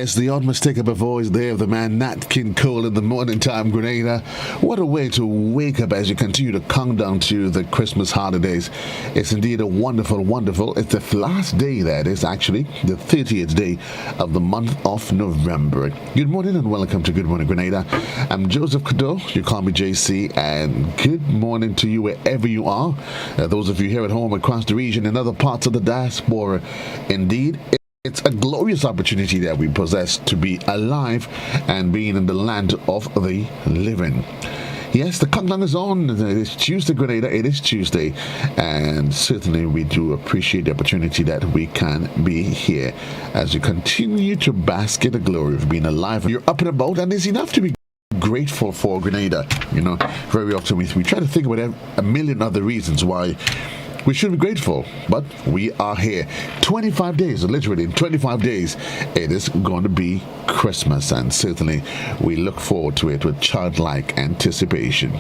Yes, the unmistakable voice there of the man Nat King Cole in the morning time, Grenada. What a way to wake up as you continue to count down to the Christmas holidays. It's indeed a wonderful. It's the last day, that is actually the 30th day of the month of November. Good morning and welcome to Good Morning Grenada. I'm Joseph Cadeau. You call me JC, and good morning to you wherever you are. Those of you here at home across the region and other parts of the diaspora. Indeed, it's a glorious opportunity that we possess to be alive and being in the land of the living. Yes, the countdown is on. It is Tuesday, Grenada. It is Tuesday. And certainly we do appreciate the opportunity that we can be here as you continue to bask in the glory of being alive. You're up and about, and it's enough to be grateful for, Grenada. You know, very often we try to think about a million other reasons why we should be grateful, but we are here. 25 days, literally in 25 days, it is going to be Christmas, and certainly we look forward to it with childlike anticipation.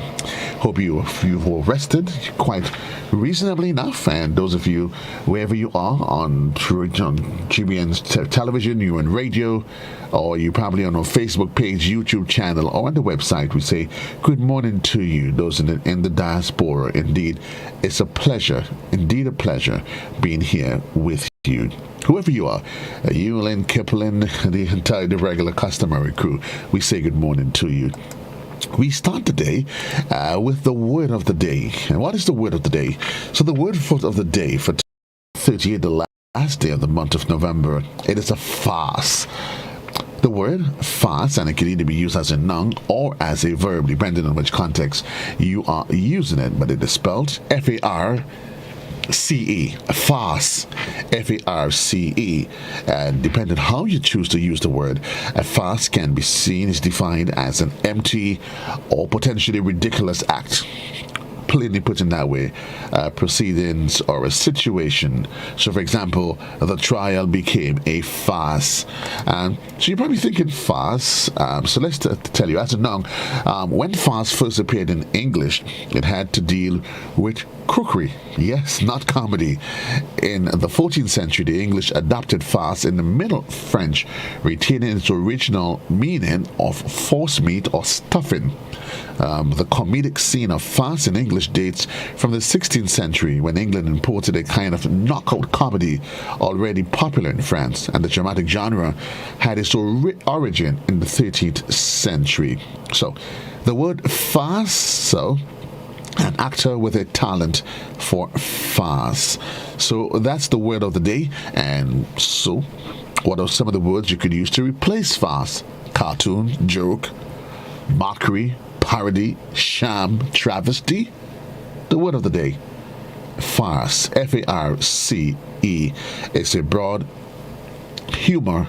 Hope you've all rested quite reasonably enough, and those of you, wherever you are, on GBN's television, you're on radio, or you're probably on our Facebook page, YouTube channel, or on the website, we say good morning to you, those in the diaspora. Indeed, it's a pleasure, indeed a pleasure, being here with you. Whoever you are, Eulin, Kipling, the regular customary crew, we say good morning to you. We start the day with the word of the day. And what is the word of the day? So the word of the day for 38, the last day of the month of November, it is a fast. The word fast, and it can either be used as a noun or as a verb, depending on which context you are using it, but it is spelled F-A-R-C-E, fast, F-A-R-C-E, and depending on how you choose to use the word, a fast can be seen as defined as an empty or potentially ridiculous act. Plainly put in that way, proceedings or a situation. So, for example, the trial became a farce. So you're probably thinking farce. So let's tell you, as a noun, when farce first appeared in English, it had to deal with crookery. Yes, not comedy. In the 14th century, the English adopted farce in the Middle French, retaining its original meaning of forcemeat or stuffing. The comedic scene of farce in English dates from the 16th century, when England imported a kind of knockout comedy already popular in France, and the dramatic genre had its origin in the 13th century. So, the word farce, so an actor with a talent for farce. So that's the word of the day. And so, what are some of the words you could use to replace farce? Cartoon, joke, mockery, parody, sham, travesty. The word of the day, farce, F-A-R-C-E. It's a broad humor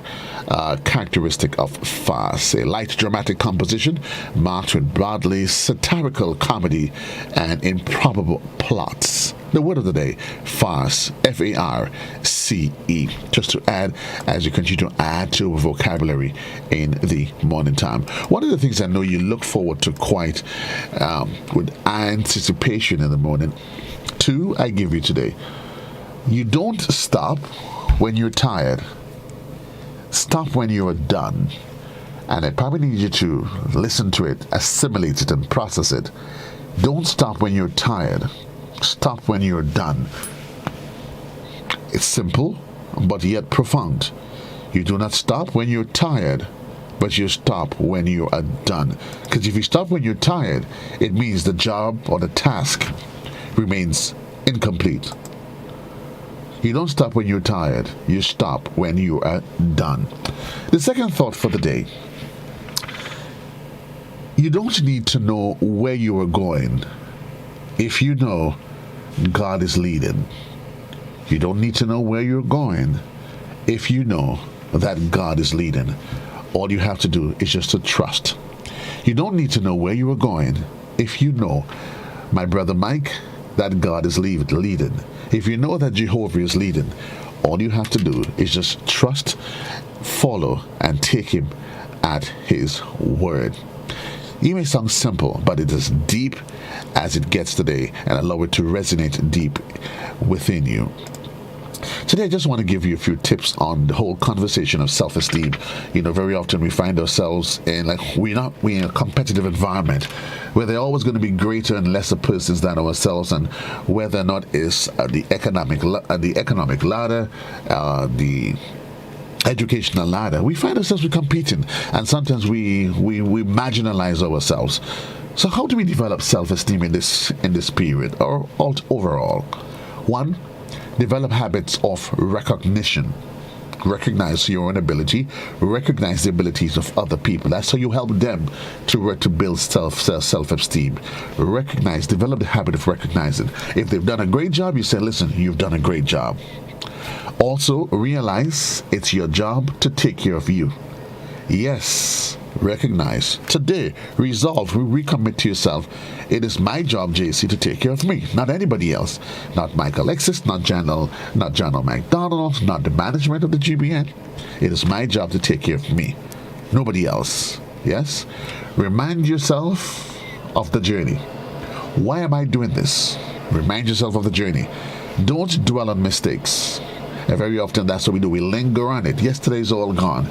characteristic of farce, a light dramatic composition marked with broadly satirical comedy and improbable plots. The word of the day, farce, F-A-R-C-E. Just to add, as you continue to add to vocabulary in the morning time. One of the things I know you look forward to quite with anticipation in the morning, two I give you today. You don't stop when you're tired. Stop when you are done. And I probably need you to listen to it, assimilate it, and process it. Don't stop when you're tired. Stop when you're done. It's simple, but yet profound. You do not stop when you're tired, but you stop when you are done. Because if you stop when you're tired, it means the job or the task remains incomplete. You don't stop when you're tired. You stop when you are done. The second thought for the day. You don't need to know where you are going if you know God is leading. You don't need to know where you're going if you know that God is leading. All you have to do is just to trust. You don't need to know where you are going if you know, my brother Mike, that God is leading. If you know that Jehovah is leading, all you have to do is just trust, follow, and take him at his word. It may sound simple, but it is deep as it gets today, and allow it to resonate deep within you. Today, I just want to give you a few tips on the whole conversation of self-esteem. Very often we find ourselves in we're in a competitive environment where there are always going to be greater and lesser persons than ourselves, and whether or not it's the economic ladder, the educational ladder, we find ourselves competing, and sometimes we marginalize ourselves. So, how do we develop self-esteem in this period or overall? One, develop habits of recognition. Recognize your own ability. Recognize the abilities of other people. That's how you help them to build self-esteem. Develop the habit of recognizing. If they've done a great job, you say, listen, you've done a great job. Also, realize it's your job to take care of you. Yes, recognize. Today, resolve, recommit to yourself. It is my job, JC, to take care of me, not anybody else. Not Mike Alexis, not General McDonald, not the management of the GBN. It is my job to take care of me, nobody else. Yes? Remind yourself of the journey. Why am I doing this? Remind yourself of the journey. Don't dwell on mistakes. And very often that's what we do. We linger on it. Yesterday's all gone.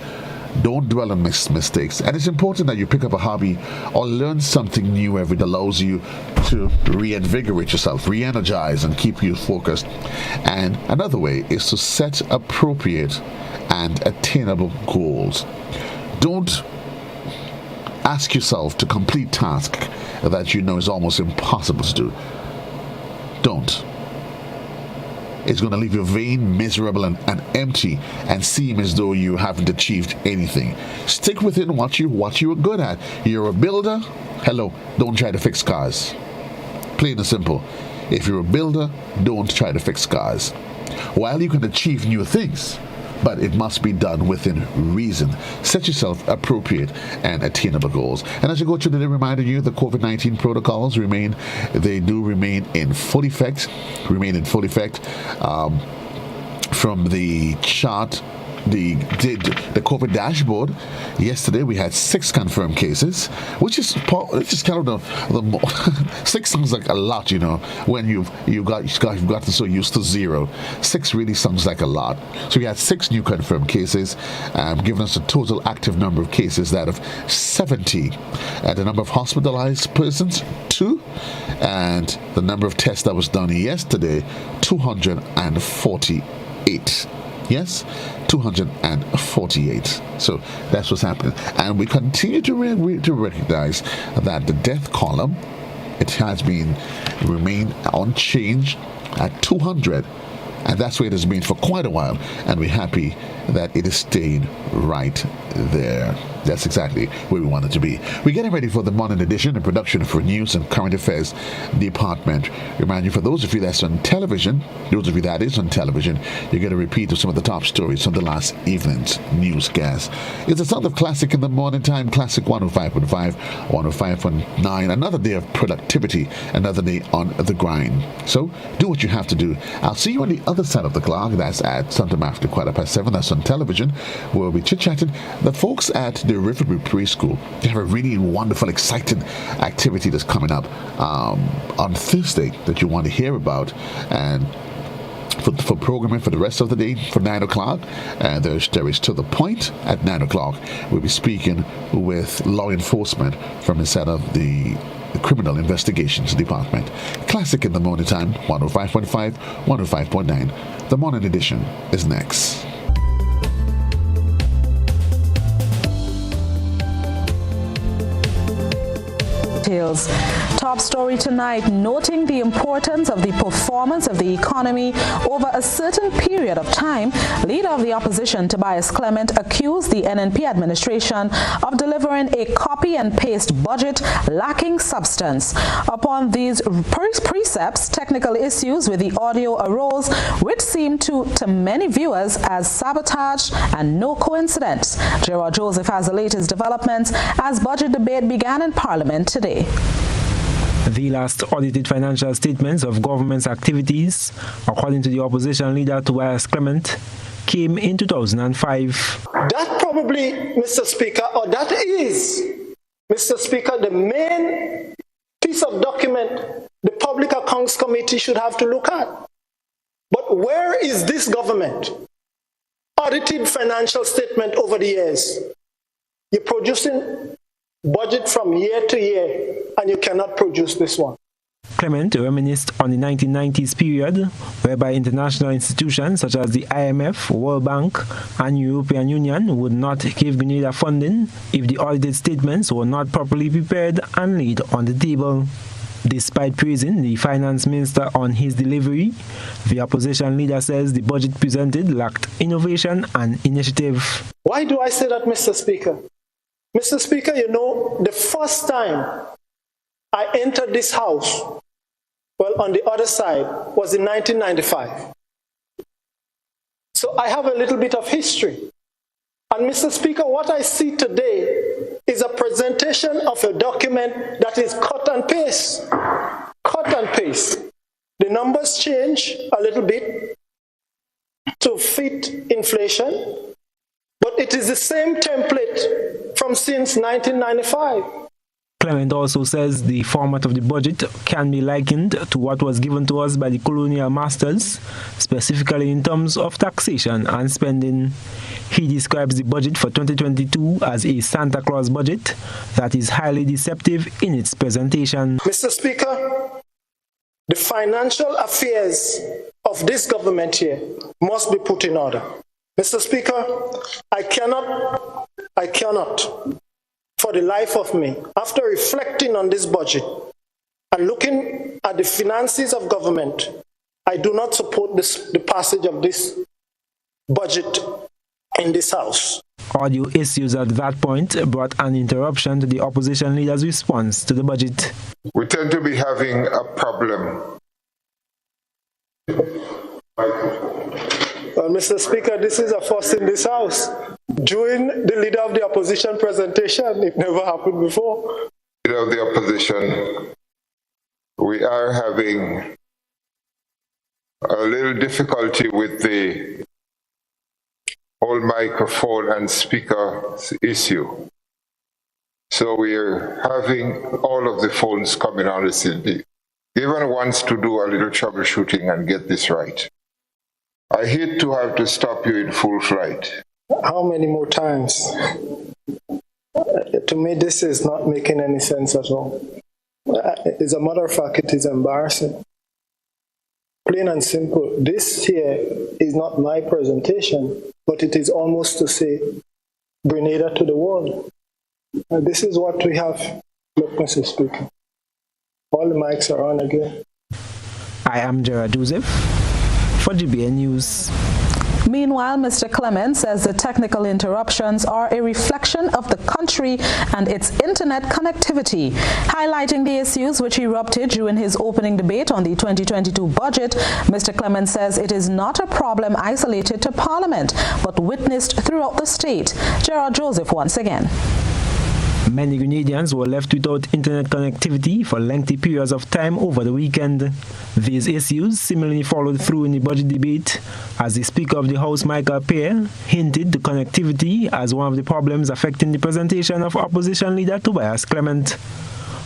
Don't dwell on mistakes. And it's important that you pick up a hobby or learn something new every day that allows you to reinvigorate yourself, re-energize, and keep you focused. And another way is to set appropriate and attainable goals. Don't ask yourself to complete tasks that you know is almost impossible to do. Don't. It's going to leave you vain, miserable, and empty, and seem as though you haven't achieved anything. Stick within what you are good at. You're a builder. Hello, don't try to fix cars. Plain and simple. If you're a builder, don't try to fix cars. While you can achieve new things, but it must be done within reason. Set yourself appropriate and attainable goals. And as you go through the reminder you, the COVID-19 protocols remain in full effect. From the chart, the COVID dashboard, yesterday we had 6 confirmed cases, which is kind of the 6 sounds like a lot, when you've gotten so used to 0. 6 really sounds like a lot. So we had 6 new confirmed cases, giving us a total active number of cases that of 70. And the number of hospitalized persons, 2. And the number of tests that was done yesterday, 248. Yes, 248. So that's what's happening. And we continue to recognize that the death column, it has remained unchanged at 200. And that's where it has been for quite a while. And we're happy that it is staying right there. That's exactly where we want it to be. We're getting ready for the morning edition, a production for News and Current Affairs Department. Remind you, for those of you that's on television, you get a repeat of some of the top stories from the last evening's newscast. It's a sound of classic in the morning time, classic 105.5, 105.9. Another day of productivity, another day on the grind. So do what you have to do. I'll see you on the other side of the clock. That's at sometime after 7:15. That's on television. We'll be chit-chatting. The folks at the Riverview Preschool, they have a really wonderful, exciting activity that's coming up on Thursday that you want to hear about. And for programming for the rest of the day, for 9 o'clock, there is To the Point at 9 o'clock. We'll be speaking with law enforcement from inside of the Criminal Investigations Department. Classic in the morning time, 105.5, 105.9. The morning edition is next. Top story tonight, noting the importance of the performance of the economy over a certain period of time, leader of the opposition Tobias Clement accused the NNP administration of delivering a copy and paste budget lacking substance. Upon these precepts, technical issues with the audio arose, which seemed to many viewers as sabotage and no coincidence. Gerard Joseph has the latest developments as budget debate began in Parliament today. The last audited financial statements of government's activities, according to the opposition leader Tobias Clement, came in 2005. That probably, Mr. Speaker, or that is, Mr. Speaker, the main piece of document the Public Accounts Committee should have to look at. But But where is this government? Audited financial statement over the years. You're producing budget from year to year, and you cannot produce this one. Clement reminisced on the 1990s period, whereby international institutions such as the IMF, World Bank, and European Union would not give Grenada funding if the audited statements were not properly prepared and laid on the table. Despite praising the finance minister on his delivery, the opposition leader says the budget presented lacked innovation and initiative. Why do I say that, Mr. Speaker? Mr. Speaker, you know, the first time I entered this house, well, on the other side, was in 1995. So I have a little bit of history. And Mr. Speaker, what I see today is a presentation of a document that is cut and paste. Cut and paste. The numbers change a little bit to fit inflation, but it is the same template from since 1995. Clement also says the format of the budget can be likened to what was given to us by the colonial masters, specifically in terms of taxation and spending. He describes the budget for 2022 as a Santa Claus budget that is highly deceptive in its presentation. Mr. Speaker, the financial affairs of this government here must be put in order. Mr. Speaker, I cannot, for the life of me, after reflecting on this budget and looking at the finances of government, I do not support the passage of this budget in this House. Audio issues at that point brought an interruption to the opposition leader's response to the budget. We tend to be having a problem. Well, Mr. Speaker, this is a first in this House. During the Leader of the Opposition presentation, it never happened before. Leader of the Opposition, we are having a little difficulty with the whole microphone and speaker issue. So we are having all of the phones coming on the CD. Given wants to do a little troubleshooting and get this right. I hate to have to stop you in full flight. How many more times? To me, this is not making any sense at all. As a matter of fact, it is embarrassing. Plain and simple, this here is not my presentation, but it is almost to say Grenada to the world. This is what we have. Look, Mr. Speaker. All the mics are on again. I am Gerard Joseph for GBN News. Meanwhile, Mr. Clement says the technical interruptions are a reflection of the country and its internet connectivity. Highlighting the issues which erupted during his opening debate on the 2022 budget, Mr. Clement says it is not a problem isolated to Parliament, but witnessed throughout the state. Gerard Joseph once again. Many Grenadians were left without internet connectivity for lengthy periods of time over the weekend. These issues similarly followed through in the budget debate, as the Speaker of the House, Michael Pear, hinted the connectivity as one of the problems affecting the presentation of Opposition Leader Tobias Clement.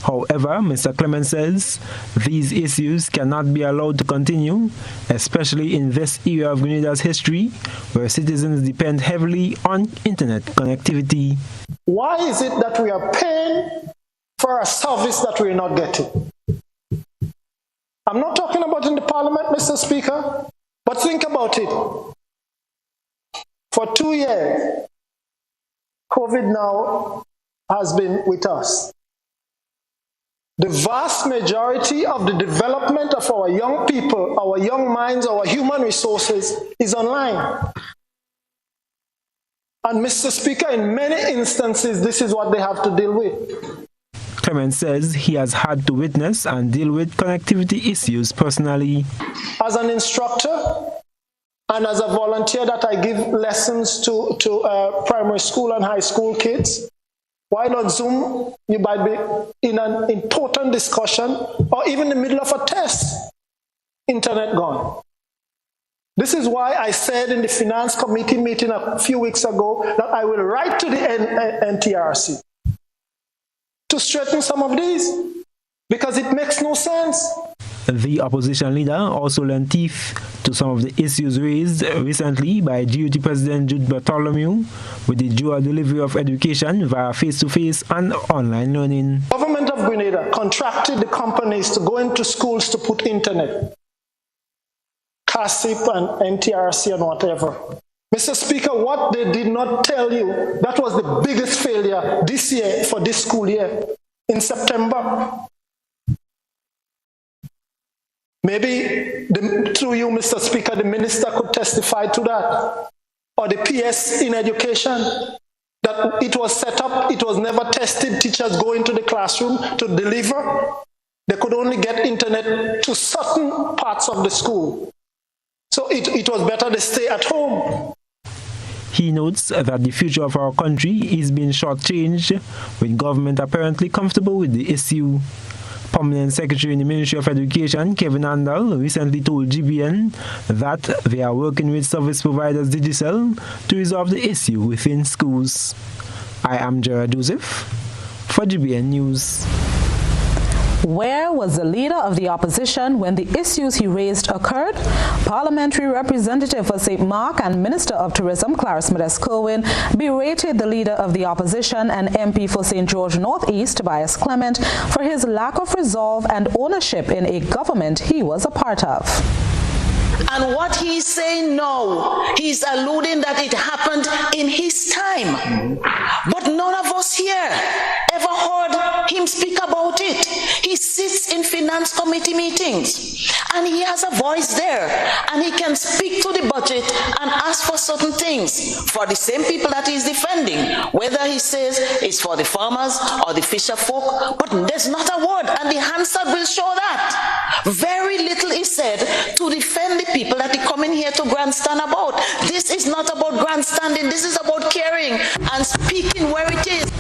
However, Mr. Clement says these issues cannot be allowed to continue, especially in this era of Grenada's history, where citizens depend heavily on internet connectivity. Why is it that we are paying for a service that we're not getting? I'm not talking about in the Parliament, Mr. Speaker, but think about it. For 2 years, COVID now has been with us. The vast majority of the development of our young people, our young minds, our human resources is online. And Mr. Speaker, in many instances, this is what they have to deal with. Clement says he has had to witness and deal with connectivity issues personally. As an instructor and as a volunteer that I give lessons to primary school and high school kids, while on Zoom, you might be in an important discussion or even in the middle of a test, internet gone. This is why I said in the Finance Committee meeting a few weeks ago that I will write to the NTRC to straighten some of these, because it makes no sense. The opposition leader also lent teeth to some of the issues raised recently by GOT President Jude Bartholomew with the dual delivery of education via face-to-face and online learning. Government of Grenada contracted the companies to go into schools to put internet, CASIP and NTRC and whatever. Mr. Speaker, what they did not tell you, that was the biggest failure this year for this school year in September. Maybe through you, Mr. Speaker, the minister could testify to that. Or the PS in education, that it was set up, it was never tested, teachers go into the classroom to deliver. They could only get internet to certain parts of the school. So it was better to stay at home. He notes that the future of our country is being shortchanged, with government apparently comfortable with the issue. Permanent Secretary in the Ministry of Education, Kevin Andal, recently told GBN that they are working with service providers Digicel to resolve the issue within schools. I am Gerard Joseph for GBN News. Where was the leader of the opposition when the issues he raised occurred? Parliamentary representative for St. Mark and Minister of Tourism Clarence Medes-Kerwin berated the leader of the opposition and MP for St. George Northeast, Tobias Clement, for his lack of resolve and ownership in a government he was a part of. And what he's saying now, he's alluding that it happened in his time. But none of us here ever heard him speak about it. He sits in finance committee meetings and he has a voice there and he can speak to the budget and ask for certain things for the same people that he's defending, whether he says it's for the farmers or the fisher folk, but there's not a word, and the Hansard will show that. Very little is said to defend the people that they come in here to grandstand about. This is not about grandstanding, this is about caring and speaking where it is.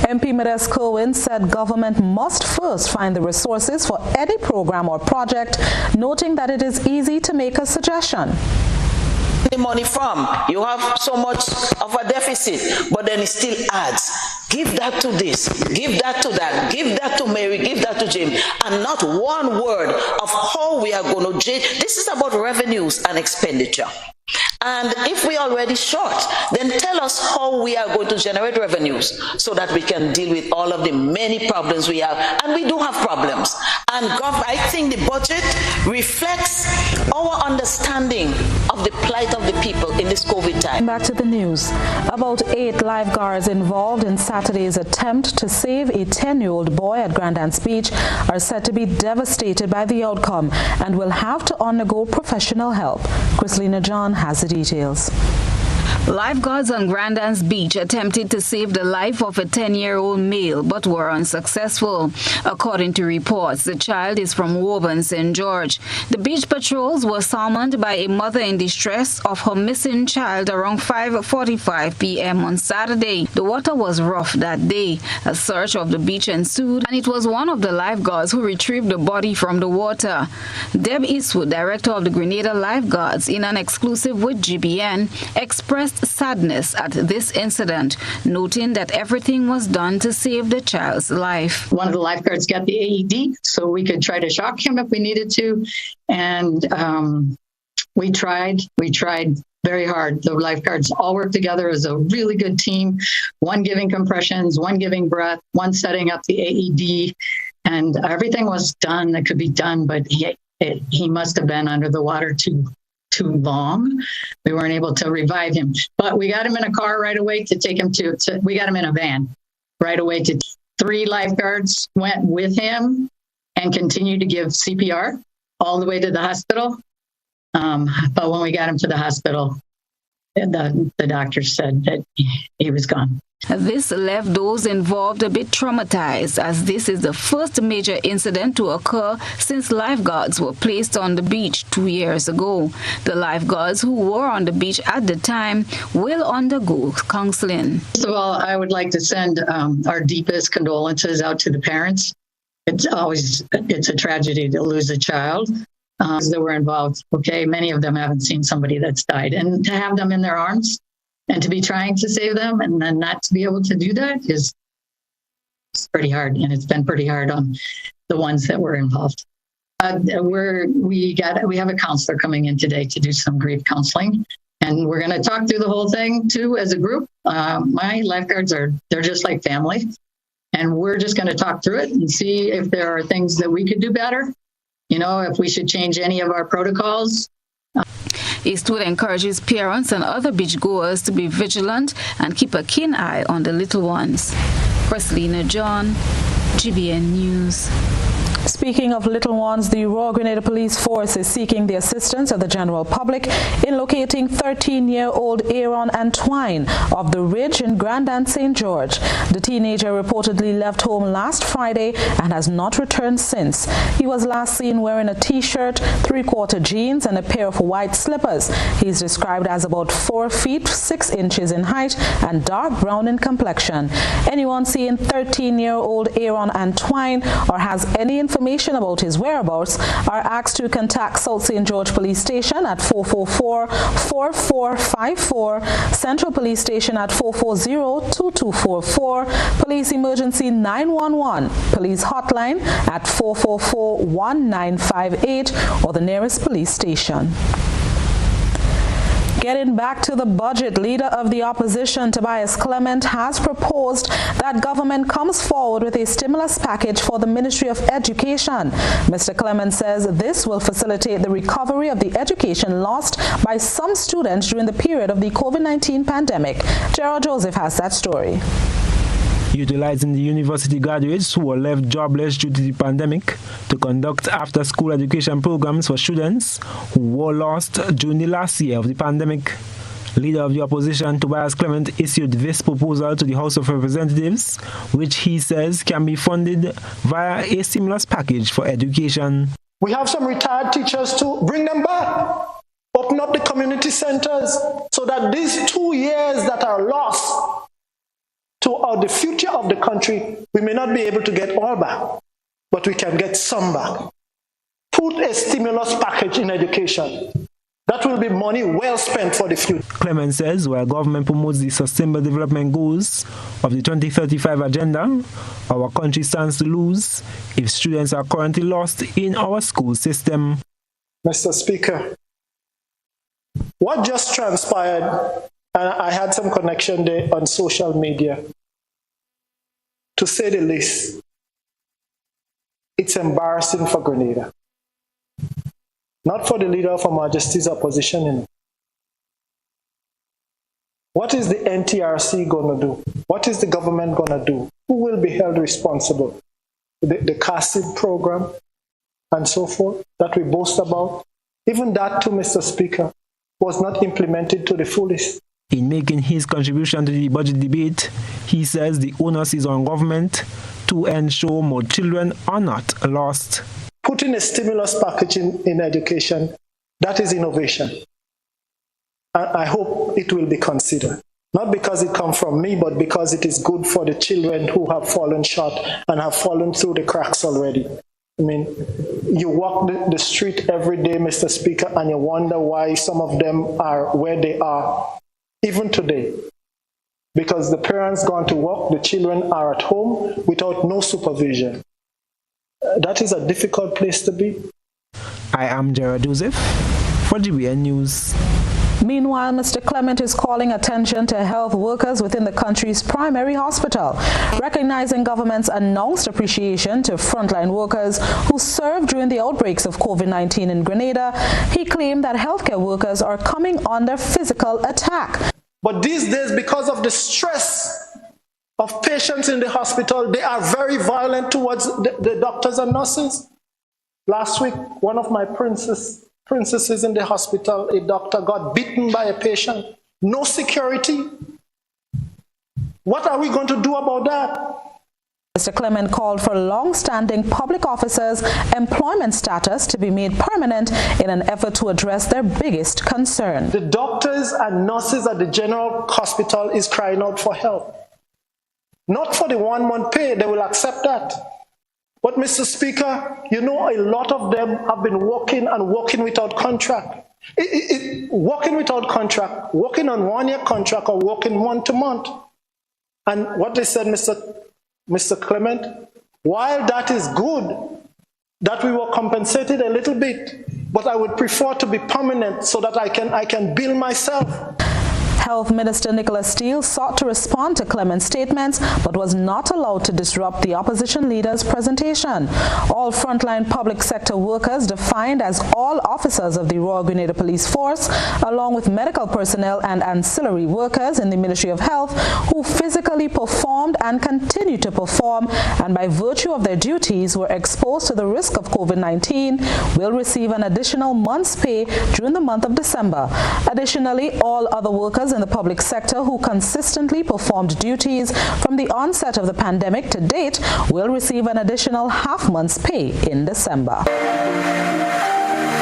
MP Medes-Kerwin said government must first find the resources for any program or project, noting that it is easy to make a suggestion. The money from, you have so much of a deficit, but then it still adds. Give that to this, give that to that, give that to Mary, give that to Jim, and not one word of how we are going to. This is about revenues and expenditure. And if we are already short, then tell us how we are going to generate revenues so that we can deal with all of the many problems we have. And we do have problems. And I think the budget reflects our understanding of the plight of the people in this COVID time. Back to the news. About 8 lifeguards involved in Saturday's attempt to save a 10-year-old boy at Grandance Beach are said to be devastated by the outcome and will have to undergo professional help. Chrislina John has the details. Lifeguards on Grandance Beach attempted to save the life of a 10-year-old male but were unsuccessful. According to reports, the child is from Woburn, St. George. The beach patrols were summoned by a mother in distress of her missing child around 5:45 p.m. on Saturday. The water was rough that day. A search of the beach ensued, and it was one of the lifeguards who retrieved the body from the water. Deb Eastwood, director of the Grenada Lifeguards, in an exclusive with GBN, expressed sadness at this incident, noting that everything was done to save the child's life. One of the lifeguards got the AED so we could try to shock him if we needed to. And we tried very hard. The lifeguards all worked together as a really good team, one giving compressions, one giving breath, one setting up the AED, and everything was done that could be done, but he must have been under the water too long. We weren't able to revive him, but we got him in a car right away to take him we got him in a van right away. 3 lifeguards went with him and continued to give CPR all the way to the hospital. But when we got him to the hospital, the doctor said that he was gone. This left those involved a bit traumatized, as this is the first major incident to occur since lifeguards were placed on the beach 2 years ago. The lifeguards who were on the beach at the time will undergo counseling. First of all, I would like to send our deepest condolences out to the parents. It's a tragedy to lose a child that were involved. Okay, many of them haven't seen somebody that's died, and to have them in their arms and to be trying to save them and then not to be able to do that is pretty hard. And it's been pretty hard on the ones that were involved. We have a counselor coming in today to do some grief counseling, and we're going to talk through the whole thing too as a group. My lifeguards they're just like family, and we're just going to talk through it and see if there are things that we could do better. If we should change any of our protocols. Eastwood encourages parents and other beachgoers to be vigilant and keep a keen eye on the little ones. Christina John, GBN News. Speaking of little ones, the Royal Grenada Police Force is seeking the assistance of the general public in locating 13-year-old Aaron Antoine of the Ridge in Grandin, St. George. The teenager reportedly left home last Friday and has not returned since. He was last seen wearing a t-shirt, three-quarter jeans, and a pair of white slippers. He is described as about 4 feet 6 inches in height and dark brown in complexion. Anyone seeing 13-year-old Aaron Antoine or has any information about his whereabouts are asked to contact South St. George Police Station at 444-4454, Central Police Station at 440-2244, Police Emergency 911, Police Hotline at 444-1958, or the nearest police station. Getting back to the budget, Leader of the Opposition, Tobias Clement, has proposed that government comes forward with a stimulus package for the Ministry of Education. Mr. Clement says this will facilitate the recovery of the education lost by some students during the period of the COVID-19 pandemic. Gerald Joseph has that story. Utilizing the university graduates who were left jobless due to the pandemic to conduct after-school education programs for students who were lost during the last year of the pandemic. Leader of the Opposition, Tobias Clement, issued this proposal to the House of Representatives, which he says can be funded via a stimulus package for education. We have some retired teachers to bring them back. Open up the community centers so that these 2 years that are lost to the future of the country, we may not be able to get all back, but we can get some back. Put a stimulus package in education. That will be money well spent for the future. Clement says while government promotes the sustainable development goals of the 2035 agenda, our country stands to lose if students are currently lost in our school system. Mr. Speaker, what just transpired, and I had some connection there on social media, to say the least, it's embarrassing for Grenada. Not for the Leader of Her Majesty's Opposition. What is the NTRC going to do? What is the government going to do? Who will be held responsible? The CASID program and so forth that we boast about, even that too, Mr. Speaker, was not implemented to the fullest. In making his contribution to the budget debate, he says the onus is on government to ensure more children are not lost. Putting a stimulus package in education, that is innovation. I hope it will be considered. Not because it comes from me, but because it is good for the children who have fallen short and have fallen through the cracks already. I mean, you walk the street every day, Mr. Speaker, and you wonder why some of them are where they are, even today. Because the parents gone to work, the children are at home without no supervision. That is a difficult place to be. I am Gerald Joseph for GBN News. Meanwhile, Mr. Clement is calling attention to health workers within the country's primary hospital, recognizing government's announced appreciation to frontline workers who served during the outbreaks of COVID-19 in Grenada. He claimed that healthcare workers are coming under physical attack. But these days, because of the stress of patients in the hospital, they are very violent towards the doctors and nurses. Last week, one of my princesses in the hospital, a doctor got beaten by a patient. No security. What are we going to do about that? Mr. Clement called for long-standing public officers' employment status to be made permanent in an effort to address their biggest concern. The doctors and nurses at the general hospital is crying out for help. Not for the 1 month pay, they will accept that. But Mr. Speaker, you know, a lot of them have been working without contract. Working without contract, working on 1 year contract or working month to month. And what they said, Mr. Clement, while that is good, that we were compensated a little bit, but I would prefer to be permanent so that I can build myself. Health Minister Nicholas Steele sought to respond to Clement's statements but was not allowed to disrupt the opposition leader's presentation. All frontline public sector workers, defined as all officers of the Royal Grenada Police Force, along with medical personnel and ancillary workers in the Ministry of Health who physically performed and continue to perform and by virtue of their duties were exposed to the risk of COVID-19, will receive an additional month's pay during the month of December. Additionally, all other workers in the public sector who consistently performed duties from the onset of the pandemic to date will receive an additional half month's pay in December.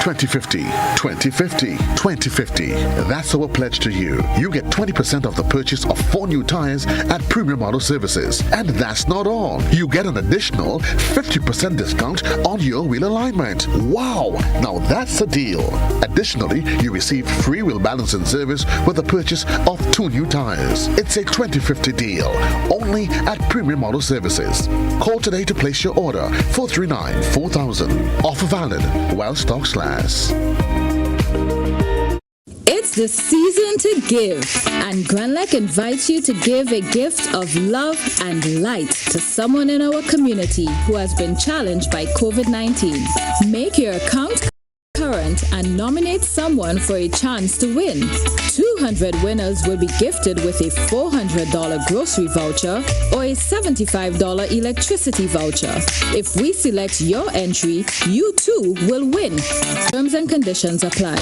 2050, 2050, 2050. That's our pledge to you. You get 20% of the purchase of 4 new tires at Premium Auto Services. And that's not all. You get an additional 50% discount on your wheel alignment. Wow! Now that's a deal. Additionally, you receive free wheel balancing service with the purchase of 2 new tires. It's a 2050 deal. Only at Premium Auto Services. Call today to place your order. 439-4000. Offer valid while stocks last. It's the season to give, and Grenlec invites you to give a gift of love and light to someone in our community who has been challenged by COVID-19. Make your account current and nominate someone for a chance to win. 200 winners will be gifted with a $400 grocery voucher or a $75 electricity voucher. If we select your entry, you too will win. Terms and conditions apply.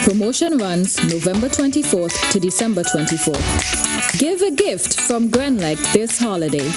Promotion runs November 24th to December 24th. Give a gift from Grenlec this holiday.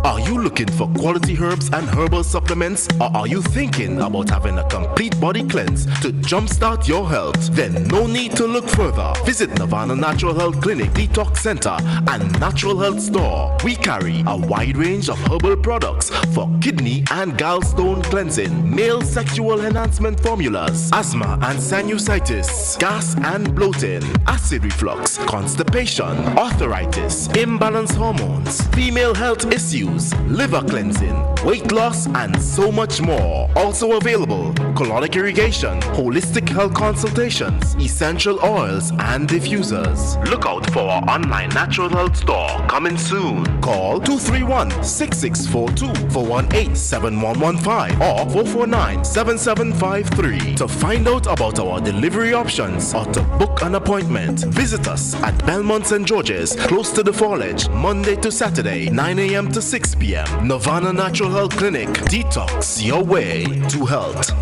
Are you looking for quality herbs and herbal supplements, or are you thinking about having a complete body cleanse to jumpstart your health? Then no need to look further. Visit Nirvana Natural Health Clinic, Detox Center, and Natural Health Store. We carry a wide range of herbal products for kidney and gallstone cleansing, male sexual enhancement formulas, asthma and sinusitis, gas and bloating, acid reflux, constipation, arthritis, imbalanced hormones, female health issues, liver cleansing, weight loss, and so much more. Also available, colonic irrigation, holistic health consultations, essential oils, and diffusers. Look out for our online natural health store coming soon. Call 231-6642 418-7115 or 449-7753 to find out about our delivery options or to book an appointment. Visit us at Belmont St. George's, close to the Foliage, Monday to Saturday, 9 a.m. to 6 p.m. Nirvana Natural Health Clinic. Detox your way to health.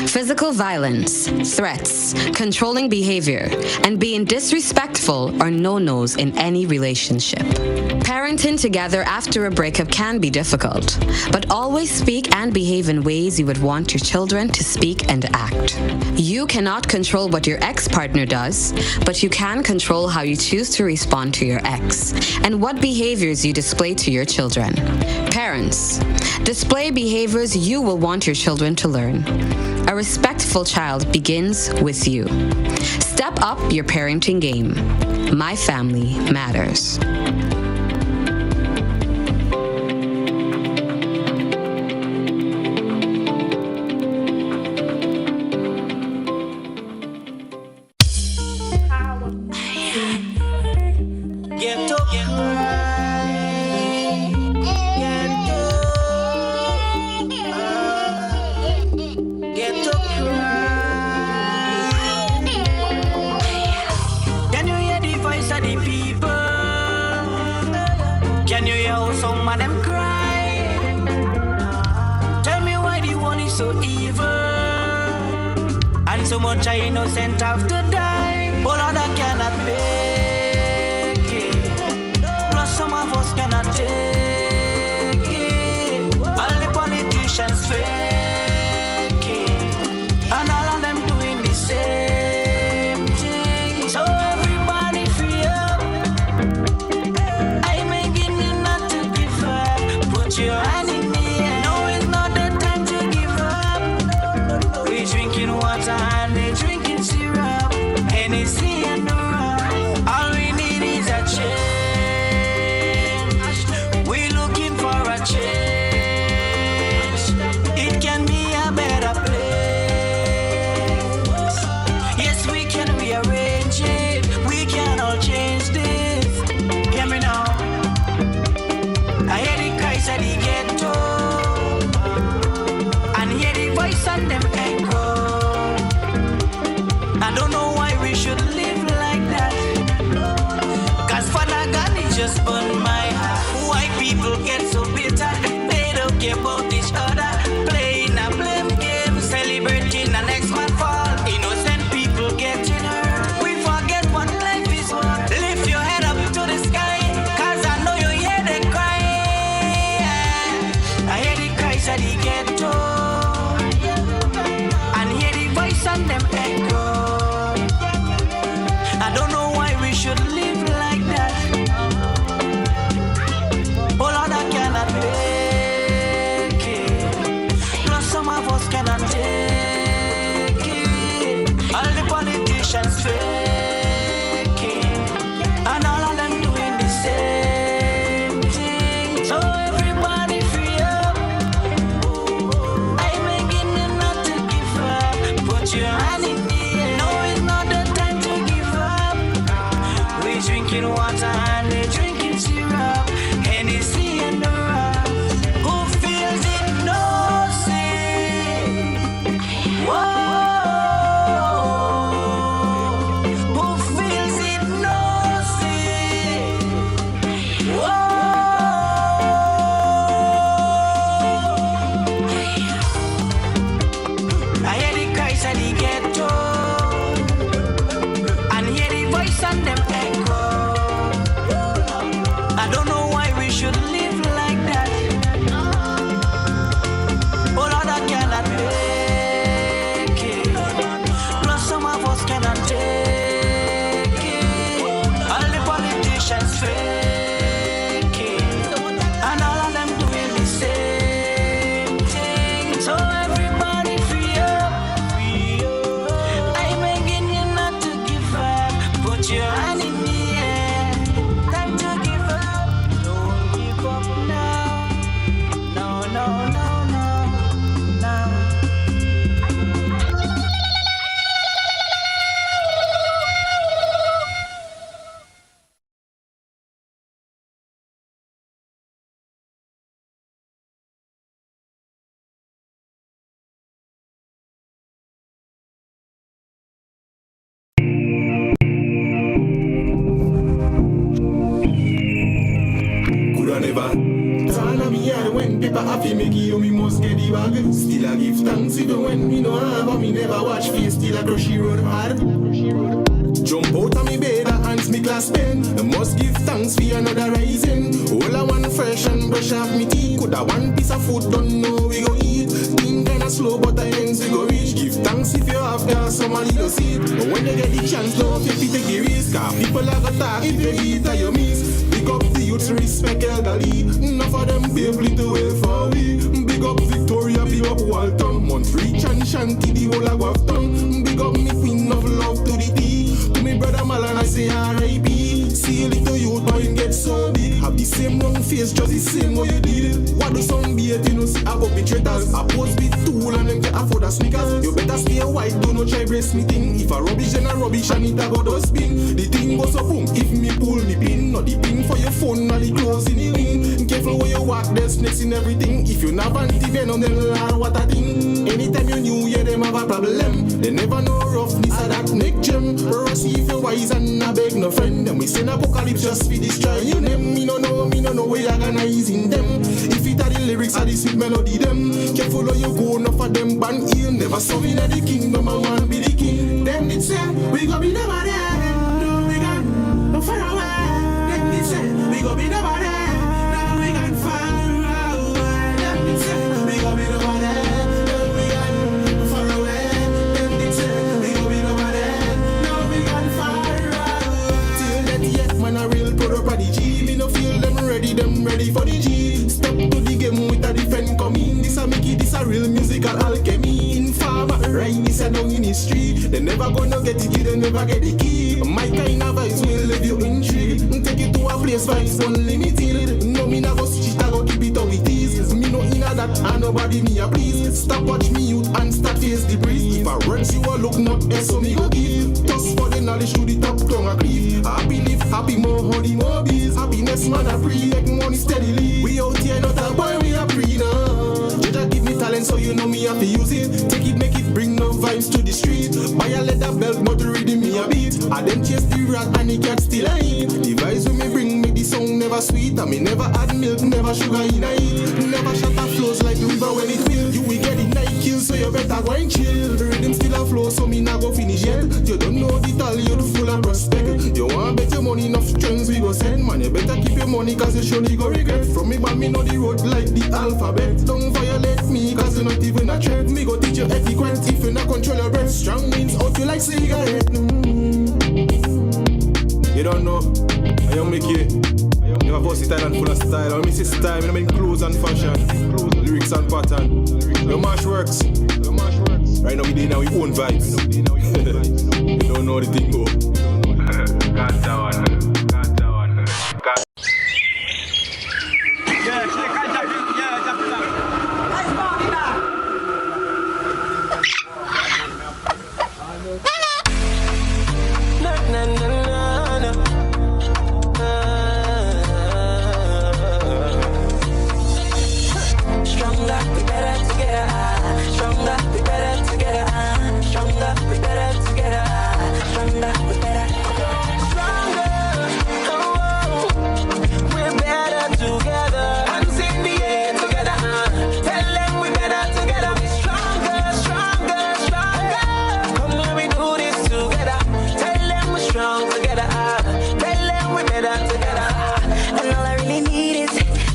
Physical violence, threats, controlling behavior, and being disrespectful are no-nos in any relationship. Parenting together after a breakup can be difficult, but always speak and behave in ways you would want your children to speak and act. You cannot control what your ex-partner does, but you can control how you choose to respond to your ex and what behaviors you display to your children. Parents, display behaviors you will want your children to learn. A respectful child begins with you. Step up your parenting game. My family matters. So much I innocent have to die. All of that cannot make it. Plus some of us cannot take it. All the politicians fake it. And all of them doing the same thing. So everybody free up. I'm begging you not to give up. Put your hand in the air. No, it's not the time to give up. We're drinking water. Drinking syrup, Hennessy and the rum. All we need is a change. care about each other. Playing a blame game, celebrating the next man fall. Innocent people getting hurt. We forget what life is worth. Lift your head up to the sky, cause I know you hear the cry. I hear the cries of the ghetto, and hear the voice on them echo. I don't know why we should live like that. Oh Lord, I cannot make it. Plus some of us cannot take it. All the politicians fake it, and all of them doing the same thing. So everybody free up. I'm begging you not to give up. Put your hand in the air. No, it's not the time to give up. We're drinking water and we're drinking syrup. Hennessy and the rock. Who feels it knows it. Whoa. Who feels it knows it. Whoa. I hear the cries of the ghetto, and hear the voice on them echo. I don't know why we should live like that. Oh Lord, I cannot make it. Plus some of us cannot take it. All the politicians fake it, and all of them doing the same thing. So everybody free up. I'm begging you not to give up. Put your hand in the air. Time to give up. Don't give up now. No, no, no, no, no. Coulda never turn on me head when people happy make you me must get the bag. Still I give thanks even when me no have, but me never watch face. Still I crush the road hard. Jump out of me bed and hands me class pen. I must give thanks for another rising. All I want fresh and brush off me teeth. Coulda one piece of food, don't know we go eat. Think kinda slow, but I ends we go reach. Give thanks if you have gas, somebody go see it. But when you get the chance, don't you take the risk. Cause people are gonna talk if you eat or you miss. Big up the youths, respect elderly. Enough of them pave little way for we. Big up Victoria, big up Walton. Montreach and Shanty, the whole of Grafton. Big up me queen of love to the tea. To me brother Malan, I say R.I.P. See a little youth, but him get so big. Have the same wrong face, just the same way you did it. What do some be it, you know, see about perpetrators. I post with tool and them can afford a sneakers. You better stay white, don't no try brace me thing. If a rubbish then a rubbish and it a go to spin. The thing goes so boom, if me pull the pin. Not the pin for your phone, not the clothes in the ring. Careful where you walk, there's snakes in everything. If you never venom, then learn what I think. Anytime you knew, yeah, them have a problem. They never know roughness of that neck gem. Rusty if you wise and I beg no friend. Them we send apocalypse just for destroy you them. Me no know where you're gonna ease in them. If it are the lyrics or the sweet melody them. Careful how you go, enough of them band ill. Never saw me in the kingdom, I want be the king. Them did say, we go be the body. No, we got no far away. Them did say, we go be the body. No, we got far away. Them did say, we go be the body. No, we got far away. Them did say, we go be the body. No, we got far away. Till that yet, man, a real pro prodigy. Me no feel them ready for the G. Step to the game with a different coming. This a Mickey, this a real musical alchemy. Informer, right, this a down in history. They never gonna get the key, they never get the key. My kind of vibes will leave you intrigued. Take you to a place where it's unlimited. No, me not go switch it, I go keep it how it is. Me no inna that, and nobody me a please. Stop watch me youth and start face the breeze. If I runs you a look not S, so me go give. Toss for the knowledge to the top tongue a grief. Happy live, happy more, honey more bees. Happiness man a free, make money steadily. We out here not a boy, we a free now. Judge give me talent so you know me have to use it. Take it, make it, bring no vibes to the street. Buy a leather belt, but reading me a beat. I them chase the rat and the cat still a eat. The vibes when me bring me the song never sweet. And me never add milk, never sugar in a eat. Never shut a flows wine chill. The rhythm still a flow, so me nah go finish yet. You don't know the tally, you're full of prospect. You want bet your money enough strings we go send. Man, you better keep your money, cause you surely go regret. From me, but me know the road like the alphabet. Don't violate me, cause you're not even a threat. Me go teach you etiquette if you not control your breath. Strong means out you like cigarette. You don't know, I don't make it. You have a style and full of style. I miss his style, I mean clothes and fashion, lyrics and pattern. Your march works. Right now we did our own vibes. You don't know the thing go. Got that one.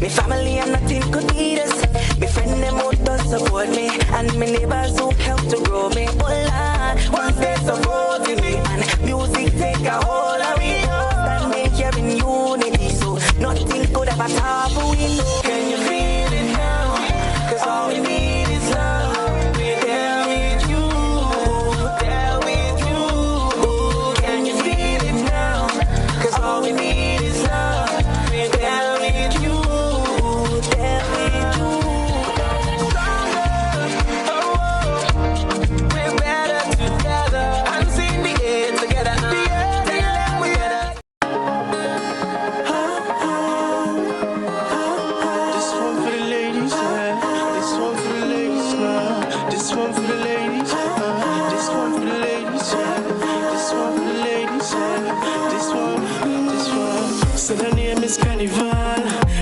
Family and nothing could beat us. My friend them out to support me, and my neighbors who help to grow me. Oh Lord, once they supporting me, and music take a hold of me. Standing here in unity, so nothing could ever stop we know. Can you feel it now? Cause all we need is love. We're there with you, there with you. Can you feel it now? Cause all we need is love. We're there with you.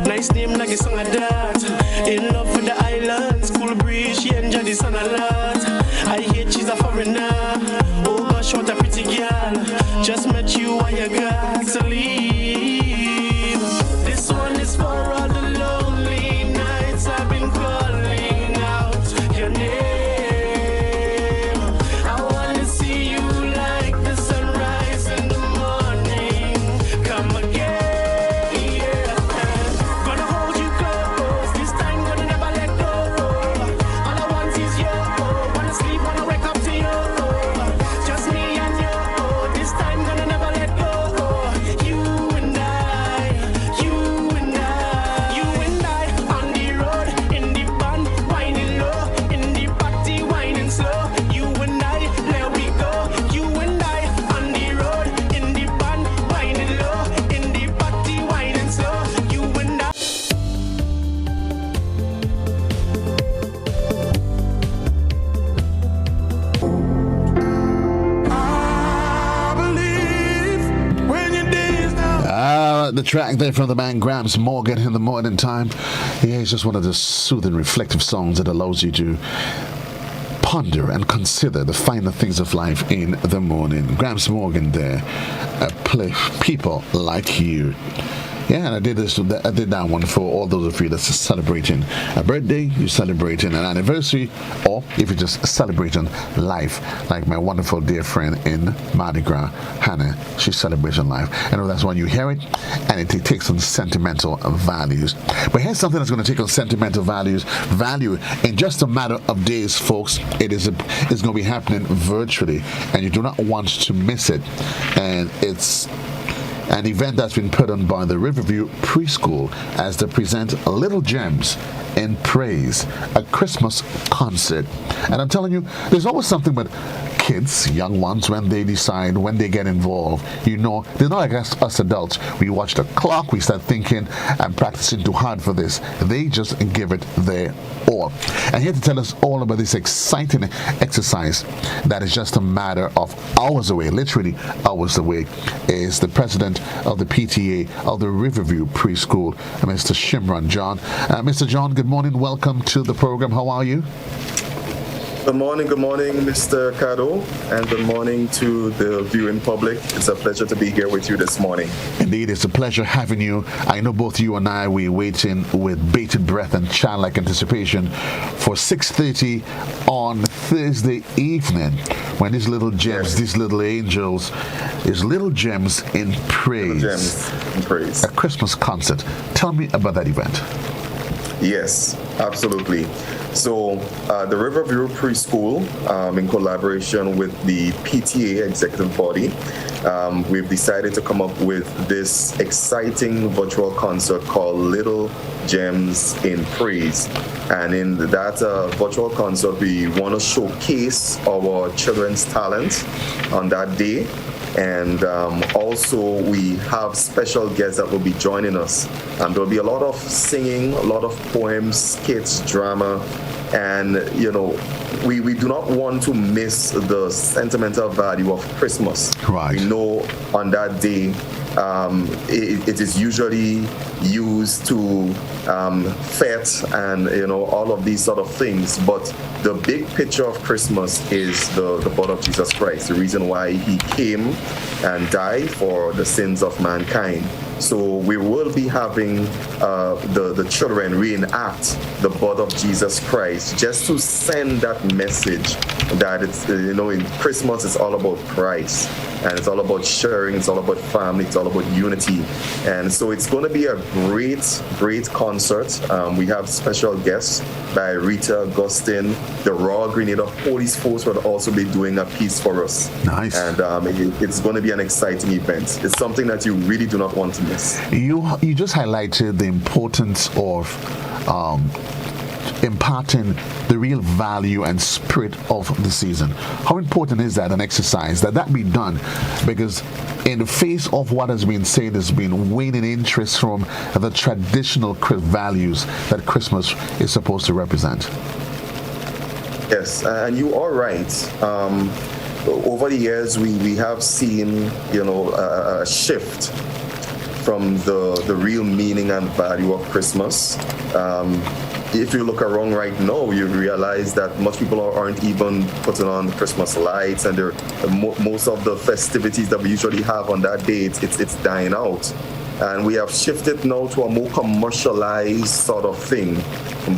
Nice name like a song of that. In love with the islands, cool breeze, she enjoy the sun a lot. I hear she's a foreigner. Oh gosh, what a pretty girl. Just met you, why you got to leave? This one is for all the lonely nights I've been calling out your name. I wanna see you like the sunrise in the morning. Come again. The track there from the man Gramps Morgan in the morning time. Yeah, it's just one of the soothing, reflective songs that allows you to ponder and consider the finer things of life in the morning. Gramps Morgan there, play People Like You. Yeah, and I did that one for all those of you that's celebrating a birthday, you're celebrating an anniversary, or if you're just celebrating life, like my wonderful dear friend in Mardi Gras, Hannah, she's celebrating life. I know that's when you hear it, and it takes on sentimental values. But here's something that's going to take on sentimental value in just a matter of days, folks. It's going to be happening virtually, and you do not want to miss it. And it's an event that's been put on by the Riverview Preschool as they present Little Gems in Praise, a Christmas concert. And I'm telling you, there's always something with kids, young ones, when they decide, when they get involved, you know, they're not like us adults. We watch the clock, we start thinking and practicing too hard for this. They just give it their all. And here to tell us all about this exciting exercise that is just a matter of hours away, literally hours away, is the president of the PTA of the Riverview Preschool, Mr. Shimron John. Mr. John, good morning. Welcome to the program. How are you? Good morning, Mr. Cado, and good morning to the viewing public. It's a pleasure to be here with you this morning. Indeed, it's a pleasure having you. I know both you and I, we're waiting with bated breath and childlike anticipation for 6:30 on Thursday evening, when these little gems, these little angels, these little gems in praise. Little gems in praise. A Christmas concert. Tell me about that event. Yes, absolutely. So the Riverview Preschool, in collaboration with the PTA executive body, we've decided to come up with this exciting virtual concert called Little Gems in Praise. And in that virtual concert, we want to showcase our children's talent on that day. And also we have special guests that will be joining us. There'll be a lot of singing, a lot of poems, skits, drama, and we do not want to miss the sentimental value of Christmas. Right. We know on that day it is usually used to fet and all of these sort of things, but the big picture of Christmas is the blood of Jesus Christ, the reason why he came and died for the sins of mankind. So we will be having the children reenact the blood of Jesus Christ, just to send that message that it's in Christmas it's all about Christ, and it's all about sharing, it's all about family, it's all about unity. And so it's going to be a great concert. We have special guests by Rita Augustine. The Royal Grenada Police Force will also be doing a piece for us. Nice. And it's going to be an exciting event. It's something that you really do not want to miss. You just highlighted the importance of imparting the real value and spirit of the season. How important is that an exercise that be done? Because in the face of what has been said, there's been waning interest from the traditional values that Christmas is supposed to represent. Yes, and you are right. Over the years, we have seen a shift from the real meaning and value of Christmas. If you look around right now, you realize that most people aren't even putting on Christmas lights, and most of the festivities that we usually have on that day, it's dying out. And we have shifted now to a more commercialized sort of thing.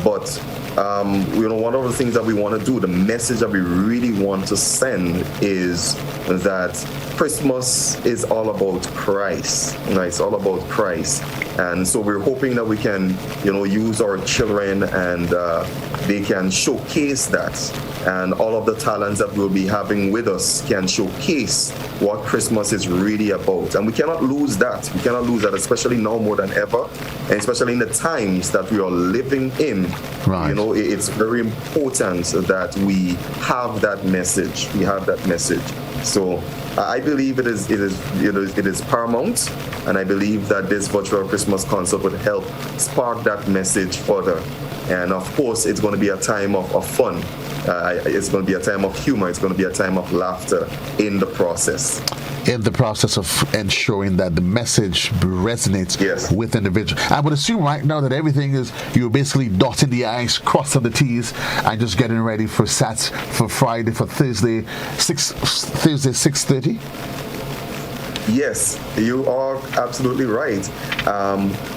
But one of the things that we want to do, the message that we really want to send, is that Christmas is all about Christ. It's all about Christ. And so we're hoping that we can, use our children and they can showcase that. And all of the talents that we'll be having with us can showcase what Christmas is really about. And we cannot lose that. We cannot lose that, especially now more than ever, and especially in the times that we are living in. Right. It's very important that we have that message. We have that message. So I believe it is paramount, and I believe that this virtual Christmas concert would help spark that message further. And of course, it's going to be a time of fun. It's going to be a time of humor. It's going to be a time of laughter in the process. In the process of ensuring that the message resonates with individuals. I would assume right now that everything is, you're basically dotting the I's, crossing the T's, and just getting ready for Friday, for Thursday 6:30. Yes, you are absolutely right.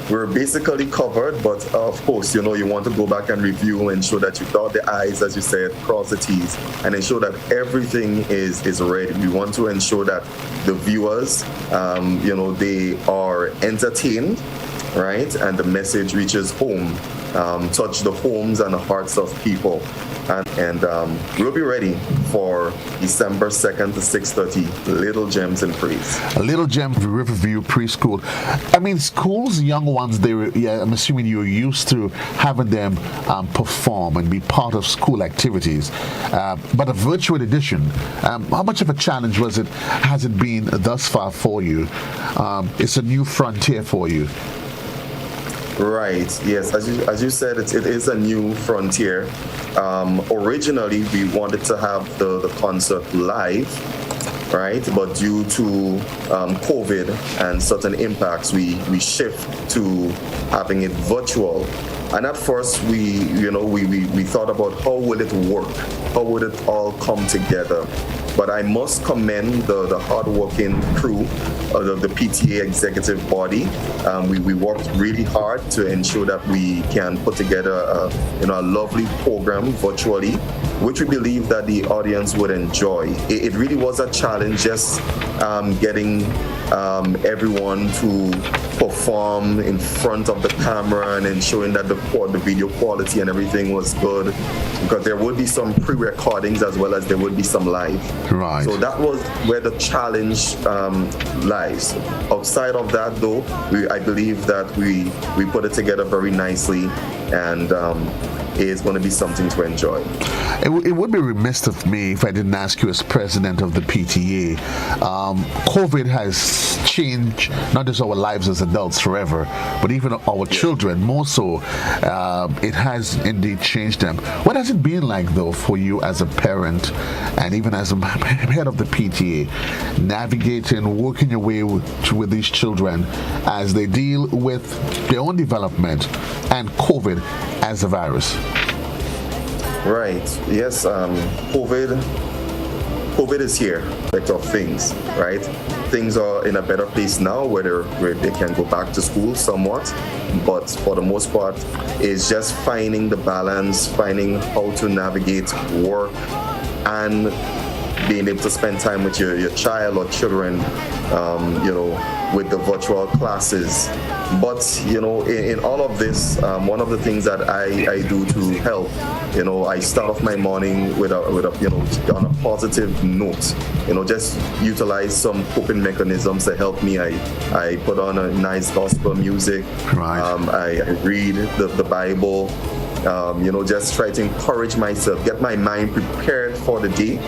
We're basically covered, but of course, you want to go back and review and ensure that you dot the I's, as you said, cross the T's, and ensure that everything is ready. We want to ensure that the viewers, they are entertained, right? And the message reaches home, touch the homes and the hearts of people. And we'll be ready for December 2nd to 6:30, Little Gems in Praise. Little Gems Riverview Preschool. I mean, schools, young ones, I'm assuming you're used to having them perform and be part of school activities. But a virtual edition, how much of a challenge has it been thus far for you? It's a new frontier for you. Right. Yes. As you said, it is a new frontier. Originally, we wanted to have the concert live, right? But due to COVID and certain impacts, we shift to having it virtual. And at first, we thought about how will it work? How would it all come together? But I must commend the hardworking crew of the PTA executive body. We worked really hard to ensure that we can put together a lovely program virtually, which we believe that the audience would enjoy. It really was a challenge just getting everyone to perform in front of the camera and ensuring that the video quality and everything was good, because there would be some pre-recordings as well as there would be some live. Right. So that was where the challenge lies. Outside of that, though, I believe that we put it together very nicely, and is going to be something to enjoy. It would be remiss of me if I didn't ask you, as president of the PTA. COVID has changed not just our lives as adults forever, but even our children more so. It has indeed changed them. What has it been like, though, for you as a parent and even as a head of the PTA, navigating, working your way with these children as they deal with their own development and COVID as a virus? Right. Yes. COVID is here. Effect of things. Right. Things are in a better place now, where they can go back to school somewhat, but for the most part, it's just finding the balance, finding how to navigate work and being able to spend time with your child or children, with the virtual classes. But, in all of this, one of the things that I do to help, I start off my morning with on a positive note, just utilize some coping mechanisms to help me. I put on a nice gospel music. Right. I read the Bible, just try to encourage myself, get my mind prepared for the day.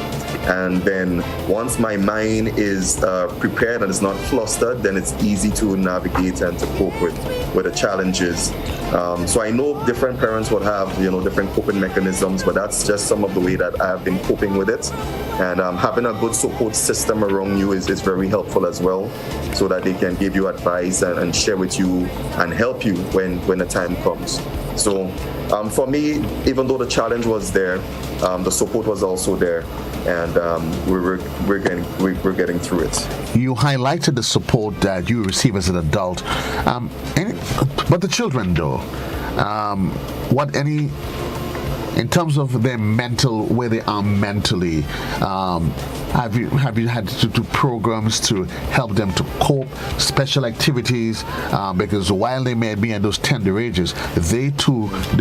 And then once my mind is prepared and it's not flustered, then it's easy to navigate and to cope with the challenges. So I know different parents would have, different coping mechanisms, but that's just some of the way that I have been coping with it. And having a good support system around you is very helpful as well, so that they can give you advice and share with you and help you when the time comes. So for me, even though the challenge was there, the support was also there, and we're getting through it. You highlighted the support that you receive as an adult, but the children, though, in terms of their mental, where they are mentally, have you had to do programs to help them to cope, special activities, because while they may be in those tender ages, they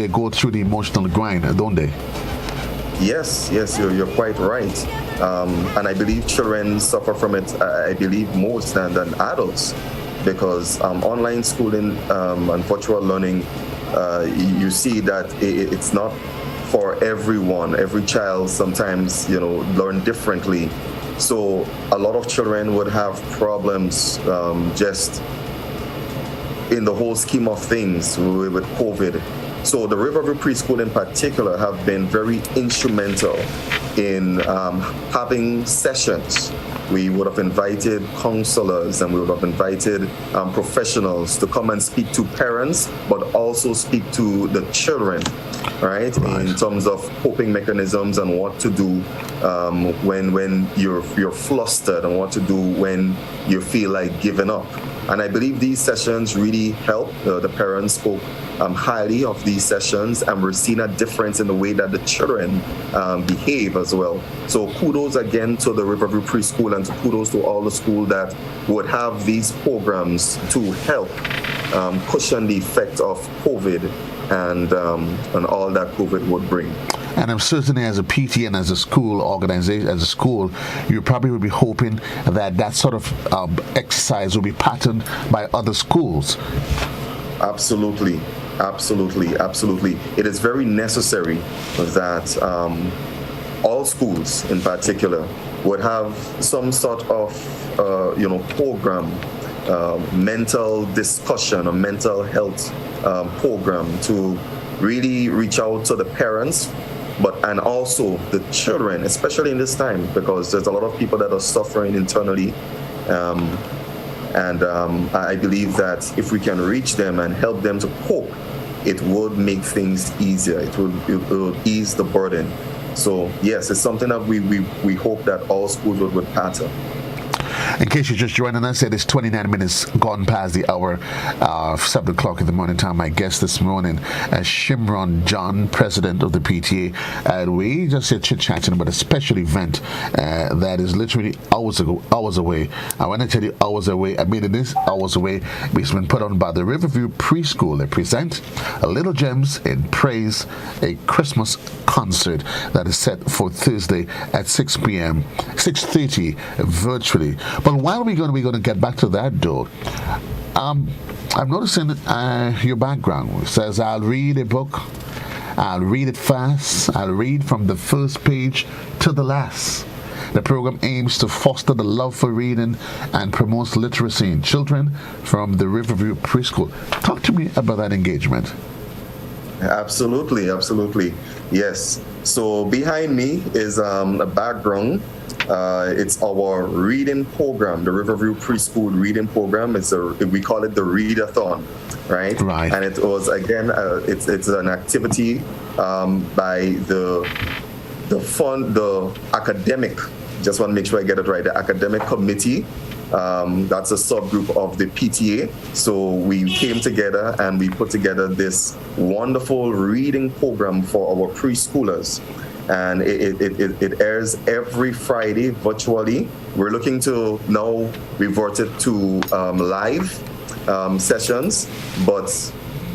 go through the emotional grind, don't they? Yes, you're quite right. And I believe children suffer from it, I believe, most than adults, because online schooling and virtual learning, you see that it's not for everyone. Every child sometimes, learn differently. So a lot of children would have problems just in the whole scheme of things with COVID. So the Riverview Preschool in particular have been very instrumental in having sessions. We would have invited counselors and we would have invited professionals to come and speak to parents, but also speak to the children, right? In terms of coping mechanisms and what to do when you're flustered, and what to do when you feel like giving up. And I believe these sessions really help. The parents spoke highly of these sessions, and we're seeing a difference in the way that the children behave as well. So kudos again to the Riverview Preschool, and kudos to all the schools that would have these programs to help cushion the effect of COVID and all that COVID would bring. And I'm certainly, as a PT and as a school organization, as a school, you probably would be hoping that sort of exercise will be patterned by other schools. Absolutely. It is very necessary that all schools, in particular, would have some sort of, program, mental discussion, or mental health program to really reach out to the parents, and also the children, especially in this time, because there's a lot of people that are suffering internally. I believe that if we can reach them and help them to cope it would make things easier. It would ease the burden. So yes, it's something that we hope that all schools would pattern. In case you're just joining us, it is 29 minutes gone past the hour of 7 o'clock in the morning time. My guest this morning is Shimron John, president of the PTA. And we just here chit-chatting about a special event that is literally hours away. And when I tell you hours away, I mean it is hours away. It's been put on by the Riverview Preschool. They present Little Gems in Praise, a Christmas concert that is set for Thursday at 6 p.m., 6:30 virtually. But while we're going to get back to that, though, I'm noticing your background. It says, I'll read a book, I'll read it fast, I'll read from the first page to the last. The program aims to foster the love for reading and promotes literacy in children from the Riverview Preschool. Talk to me about that engagement. Absolutely. Yes. So behind me is a background. It's our reading program, the Riverview Preschool reading program. We call it the Readathon, right? Right. And it was, again, it's an activity by the academic, just want to make sure I get it right, the academic committee. That's a subgroup of the PTA. So we came together and we put together this wonderful reading program for our preschoolers. And it airs every Friday virtually. We're looking to now revert it to live sessions, but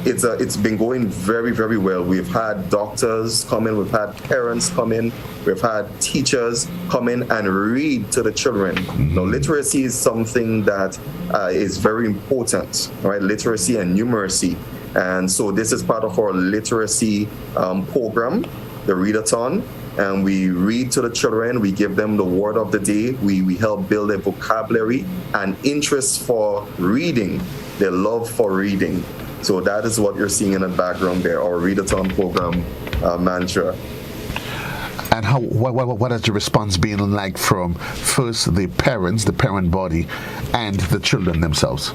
it's been going very, very well. We've had doctors come in, we've had parents come in, we've had teachers come in and read to the children. Now, literacy is something that is very important, right? Literacy and numeracy. And so this is part of our literacy program, the Readathon, and we read to the children. We give them the word of the day. We help build their vocabulary and interest for reading, their love for reading. So that is what you're seeing in the background there, our Readathon program mantra. And what has the response been like from first the parents, the parent body, and the children themselves?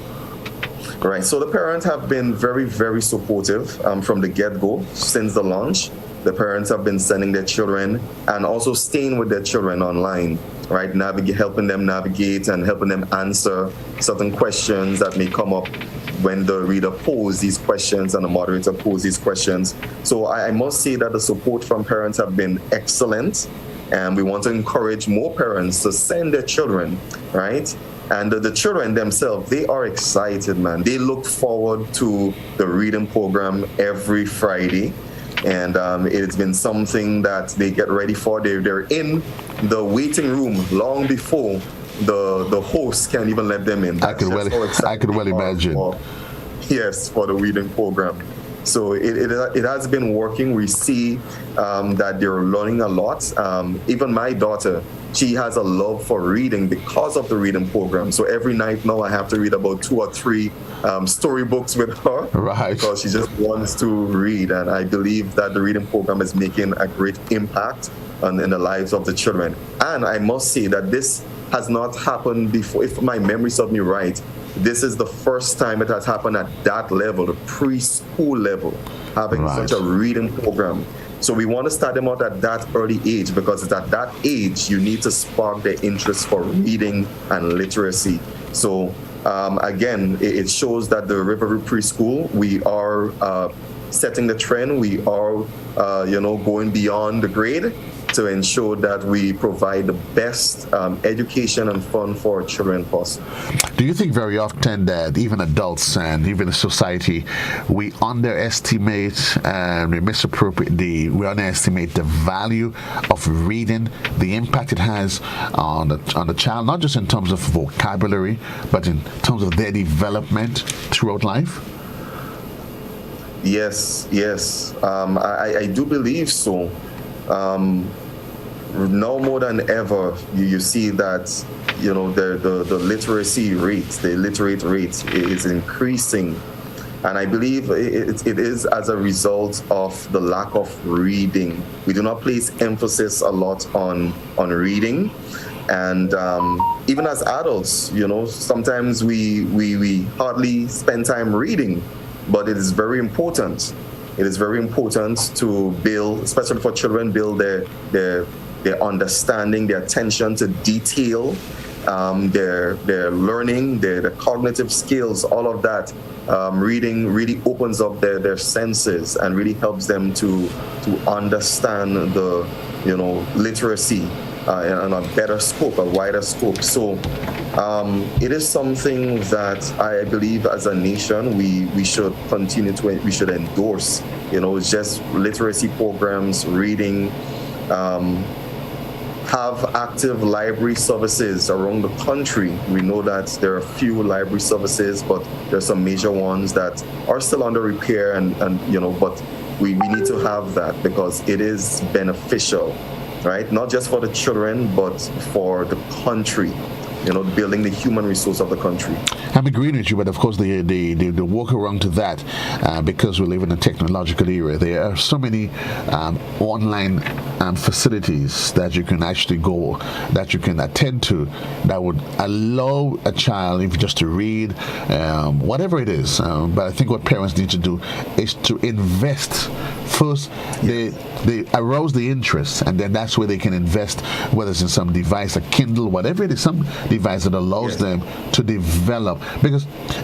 Right. So the parents have been very, very supportive from the get-go since the launch. The parents have been sending their children and also staying with their children online, right? Helping them navigate and helping them answer certain questions that may come up when the reader poses these questions and the moderator poses these questions. So I must say that the support from parents have been excellent, and we want to encourage more parents to send their children, right? And the children themselves, they are excited, man. They look forward to the reading program every Friday. And it's been something that they get ready for. They're in the waiting room long before the host can even let them in. I could well imagine. For the reading program. So it has been working. We see that they're learning a lot. Even my daughter, she has a love for reading because of the reading program. So every night now I have to read about 2 or 3 storybooks with her, right? Because she just wants to read. And I believe that the reading program is making a great impact in the lives of the children. And I must say that this has not happened before. If my memory serves me right, this is the first time it has happened at that level, the preschool level, having such a reading program. So we want to start them out at that early age, because it's at that age you need to spark their interest for reading and literacy. So again, it shows that the Riverview Preschool, we are setting the trend. We are, going beyond the grade to ensure that we provide the best education and fun for our children possible. Do you think very often that even adults and even society, we underestimate and we underestimate the value of reading, the impact it has on the child, not just in terms of vocabulary, but in terms of their development throughout life? Yes. I do believe so. Now more than ever, you see that the literacy rate, the literate rate is increasing, and I believe it is as a result of the lack of reading. We do not place emphasis a lot on reading, and even as adults, sometimes we hardly spend time reading. but it is very important. It is very important to build, especially for children, build their understanding, their attention to detail, their learning, their cognitive skills, all of that. Reading really opens up their senses and really helps them to understand the literacy in a better scope, a wider scope. So it is something that I believe as a nation we should continue to, we should endorse. Just literacy programs, reading, have active library services around the country. We know that there are few library services, but there's some major ones that are still under repair, and but we need to have that because it is beneficial, right? Not just for the children, but for the country. Building the human resource of the country. I'm agreeing with you, but of course the workaround to that, because we live in a technological era, there are so many online facilities that you can actually go, that you can attend to, that would allow a child even just to read, whatever it is. But I think what parents need to do is to invest. First, they arouse the interest, and then that's where they can invest, whether it's in some device, a Kindle, whatever it is, some device that allows them to develop.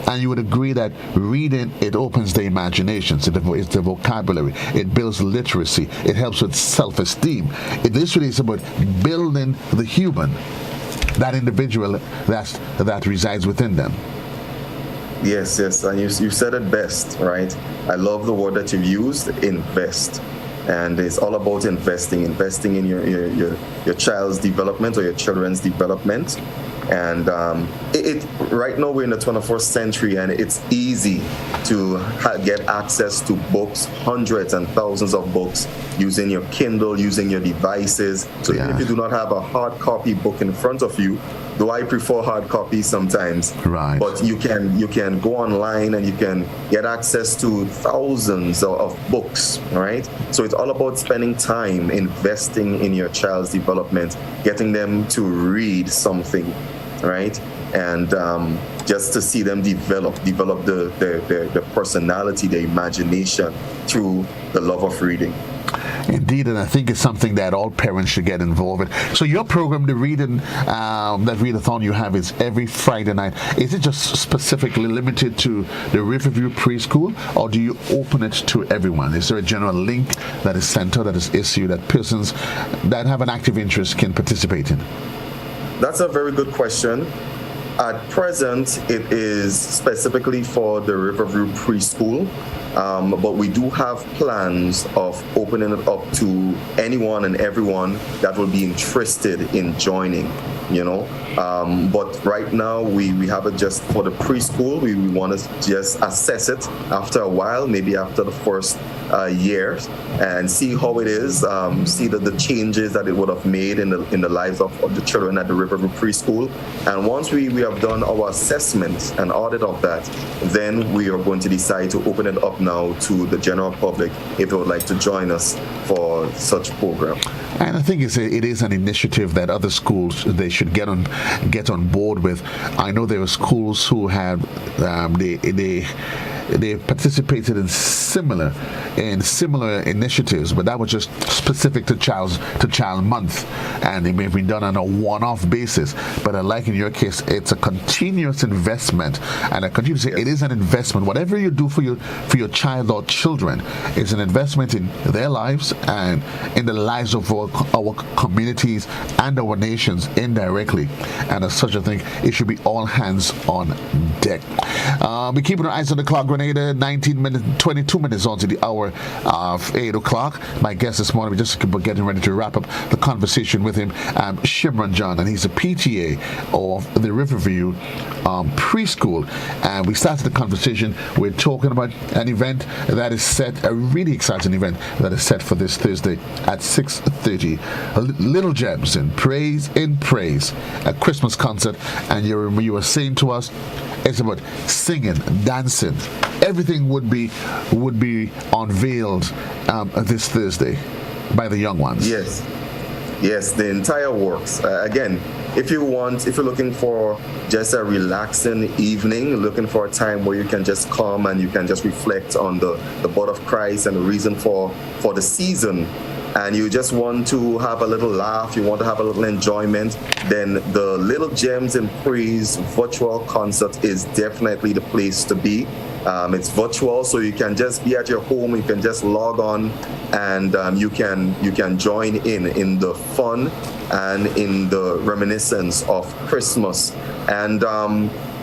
And you would agree that reading, it opens the imagination, it's the vocabulary, it builds literacy, it helps with self-esteem. It literally is about building the human, that individual that resides within them. Yes, and you said it best, right? I love the word that you've used, invest. And it's all about investing in your child's development or your children's development. And right now we're in the 21st century, and it's easy to get access to books, hundreds and thousands of books, using your Kindle, using your devices. So even if you do not have a hard copy book in front of you, though I prefer hard copies sometimes, right? But you can go online and you can get access to thousands of books, right? So it's all about spending time investing in your child's development, getting them to read something, right? And just to see them develop their personality, their imagination through the love of reading. Indeed, and I think it's something that all parents should get involved in. So your program, the reading, that readathon you have, is every Friday night. Is it just specifically limited to the Riverview Preschool, or do you open it to everyone? Is there a general link that is sent out, that is issued, that persons that have an active interest can participate in? That's a very good question. At present, it is specifically for the Riverview Preschool. But we do have plans of opening it up to anyone and everyone that will be interested in joining, But right now, we have it just for the preschool. We want to just assess it after a while, maybe after the first year, and see how it is, see the changes that it would have made in the lives of the children at the Riverview Preschool. And once we have done our assessment and audit of that, then we are going to decide to open it up now to the general public if they would like to join us for such program. And I think it is an initiative that other schools, they should get on board with. I know there are schools who have they participated in similar initiatives, but that was just specific to Child Month, and it may have been done on a one-off basis. But like in your case, it's a continuous investment, and I continue to say it is an investment. Whatever you do for your child or children is an investment in their lives and in the lives of our communities and our nations indirectly. And as such, I think it should be all hands on deck. We're keeping our eyes on the clock, Grenada. 22 minutes on to the hour of 8 o'clock. My guest this morning, we're just getting ready to wrap up the conversation with him, Shimron John, and he's a PTA of the Riverview Preschool. And we started the conversation, we're talking about an event that is set, a really exciting event that is set for this Thursday at 6:30. Little Gems in Praise, a Christmas concert. And you were saying to us, it's about singing, dancing. Everything would be unveiled this Thursday by the young ones. Yes, the entire works. Again, if you're looking for just a relaxing evening, looking for a time where you can just come and you can just reflect on the birth of Christ and the reason for the season, and you just want to have a little laugh, you want to have a little enjoyment, then the Little Gems in Praise virtual concert is definitely the place to be. It's virtual, so you can just be at your home, you can just log on, and you can join in the fun and in the reminiscence of Christmas. And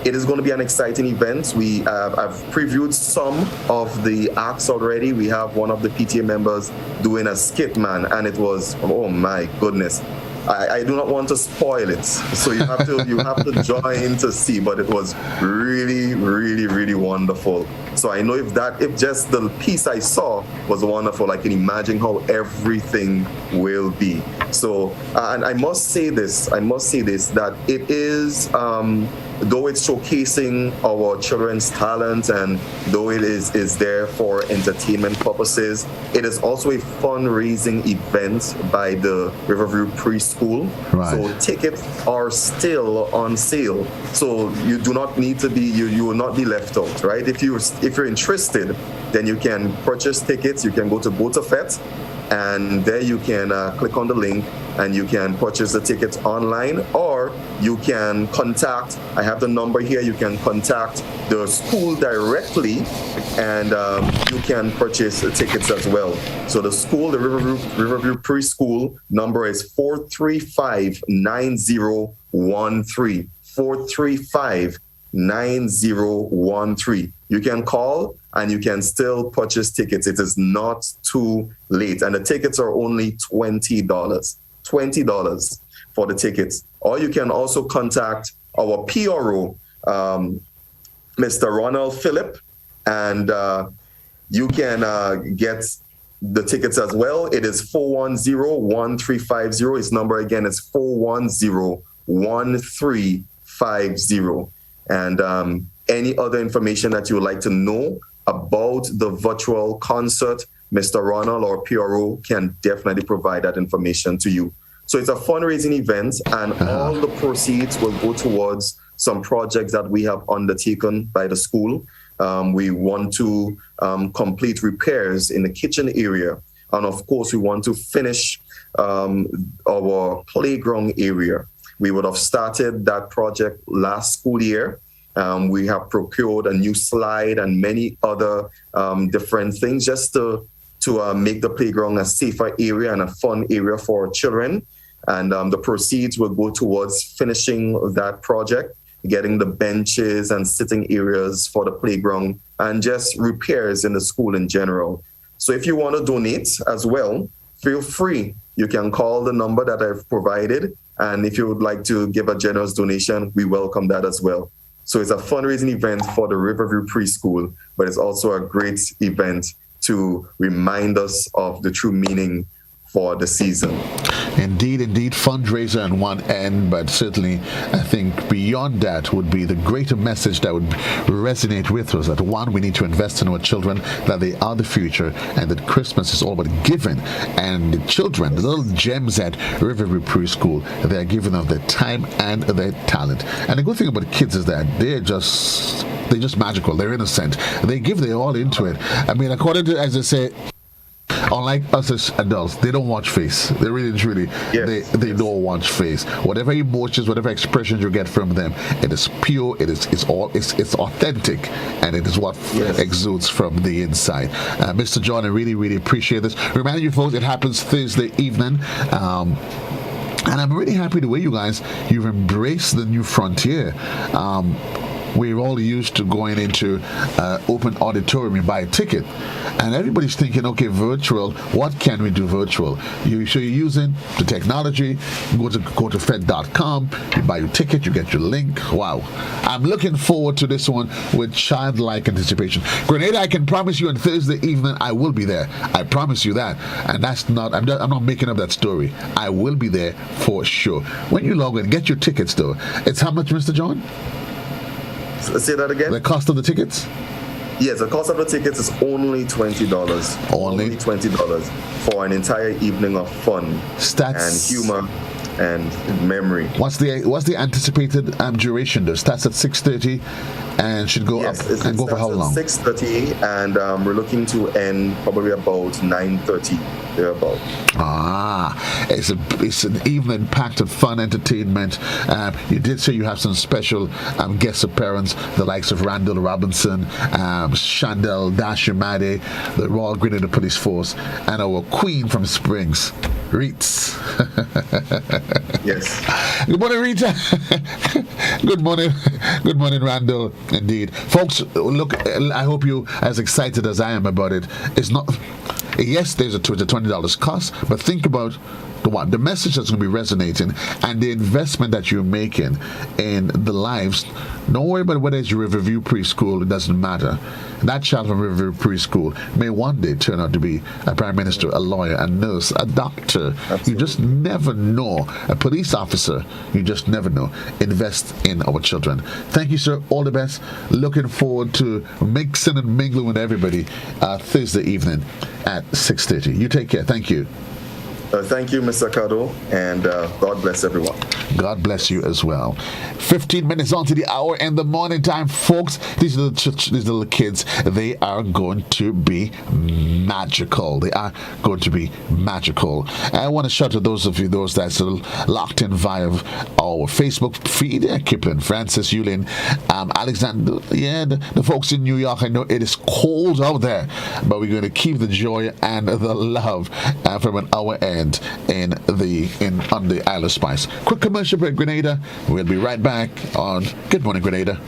it is going to be an exciting event. I've previewed some of the acts already. We have one of the PTA members doing a skit, man, and it was, oh my goodness. I do not want to spoil it, so you have to join to see. But it was really, really, really wonderful. So I know if just the piece I saw was wonderful, I can imagine how everything will be. So and I must say this that it is. Though it's showcasing our children's talent and though it is there for entertainment purposes, it is also a fundraising event by the Riverview Preschool. Right. So tickets are still on sale. So you do not need to be, you will not be left out, right? If you're interested, then you can purchase tickets. You can go to Botafet, and there you can click on the link and you can purchase the tickets online, or you can contact, I have the number here, you can contact the school directly and you can purchase the tickets as well. So the school, the Riverview Preschool number is 435-9013. 435-9013. You can call and you can still purchase tickets. It is not too late. And the tickets are only $20. $20 for the tickets. Or you can also contact our PRO, Mr. Ronald Phillip, and you can get the tickets as well. It is 410-1350. His number again is 410-1350. And any other information that you would like to know about the virtual concert, Mr. Ronald or PRO can definitely provide that information to you. So it's a fundraising event, and all the proceeds will go towards some projects that we have undertaken by the school. We want to complete repairs in the kitchen area. And of course, we want to finish our playground area. We would have started that project last school year. We have procured a new slide and many other different things just to make the playground a safer area and a fun area for children. And the proceeds will go towards finishing that project, getting the benches and sitting areas for the playground, and just repairs in the school in general. So if you want to donate as well, feel free. You can call the number that I've provided. And if you would like to give a generous donation, we welcome that as well. So it's a fundraising event for the Riverview Preschool, but it's also a great event to remind us of the true meaning for the season. Indeed, fundraiser on one end, but certainly I think beyond that would be the greater message that would resonate with us, that one, we need to invest in our children, that they are the future, and that Christmas is all about giving. And the children, the little gems at Riverview Preschool, they are giving of their time and their talent. And the good thing about kids is that they're just magical, they're innocent, they give their all into it. I mean, according to, as they say, unlike us as adults, they don't watch face. They really, truly, they don't watch face. Whatever emotions, whatever expressions you get from them, it is pure. It's authentic, and it is what exudes from the inside. Mr. John, I really, really appreciate this. Reminding you folks, it happens Thursday evening. And I'm really happy the way you've embraced the new frontier. We're all used to going into open auditorium, you buy a ticket, and everybody's thinking, okay, virtual, what can we do virtual? So you're using the technology, go to fed.com, you buy your ticket, you get your link. Wow. I'm looking forward to this one with childlike anticipation. Grenada, I can promise you on Thursday evening, I will be there. I promise you that. And that's not, I'm not making up that story. I will be there for sure. When you log in, get your tickets though. It's how much, Mr. John? Say that again? The cost of the tickets? Yes, the cost of the tickets is only $20. Only $20 for an entire evening of fun and humor and memory. What's the anticipated duration? Though starts at 6:30 and should go up and go for how long? 6:30, and we're looking to end probably about 9:30 thereabout. It's an evening packed with fun entertainment. You did say you have some special guest appearance, the likes of Randall Robinson, Chandel Dashimade, the Royal Grenada Police Force, and our Queen from Springs, Reeds. Yes. Good morning, Rita. Good morning, Randall. Indeed, folks. Look, I hope you as excited as I am about it. It's not. Yes, there's a $20 cost, but think about the message that's going to be resonating and the investment that you're making in the lives. Don't worry about whether it's Riverview Preschool, it doesn't matter. That child from Riverview Preschool may one day turn out to be a prime minister, a lawyer, a nurse, a doctor. Absolutely. You just never know. A police officer, you just never know. Invest in our children. Thank you, sir. All the best. Looking forward to mixing and mingling with everybody Thursday evening at 6:30. You take care. Thank you. Thank you, Mr. Cado, and God bless everyone. God bless you as well. 15 minutes on to the hour in the morning time, folks. These little kids, they are going to be magical. They are going to be magical. I want to shout out to those that's locked in via our Facebook feed. Kipling, Francis, Yulin, Alexander, the folks in New York. I know it is cold out there, but we're going to keep the joy and the love from an hour end on the Isle of Spice. Quick commercial break, Grenada. We'll be right back on Good Morning Grenada.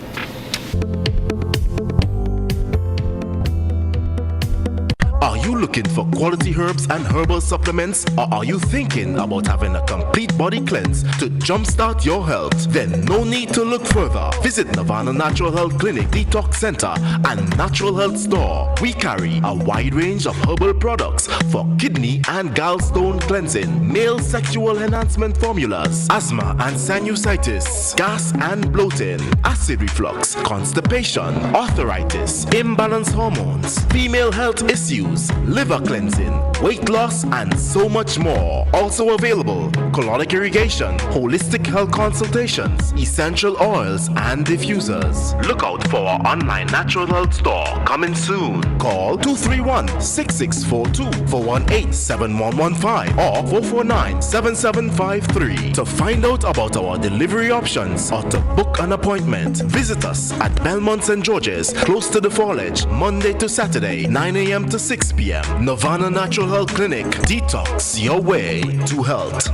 Are you looking for quality herbs and herbal supplements, or are you thinking about having a complete body cleanse to jumpstart your health? Then no need to look further. Visit Nirvana Natural Health Clinic, Detox Center, and Natural Health Store. We carry a wide range of herbal products for kidney and gallstone cleansing, male sexual enhancement formulas, asthma and sinusitis, gas and bloating, acid reflux, constipation, arthritis, imbalanced hormones, female health issues, liver cleansing, weight loss, and so much more. Also available, colonic irrigation, holistic health consultations, essential oils, and diffusers. Look out for our online natural health store coming soon. Call 231-6642 for 18-7115 or 449-7753 to find out about our delivery options or to book an appointment. Visit us at Belmont St. George's, close to the Fallage, Monday to Saturday, 9 a.m. to 6 p.m. Nirvana Natural Health Clinic. Detox your way to health.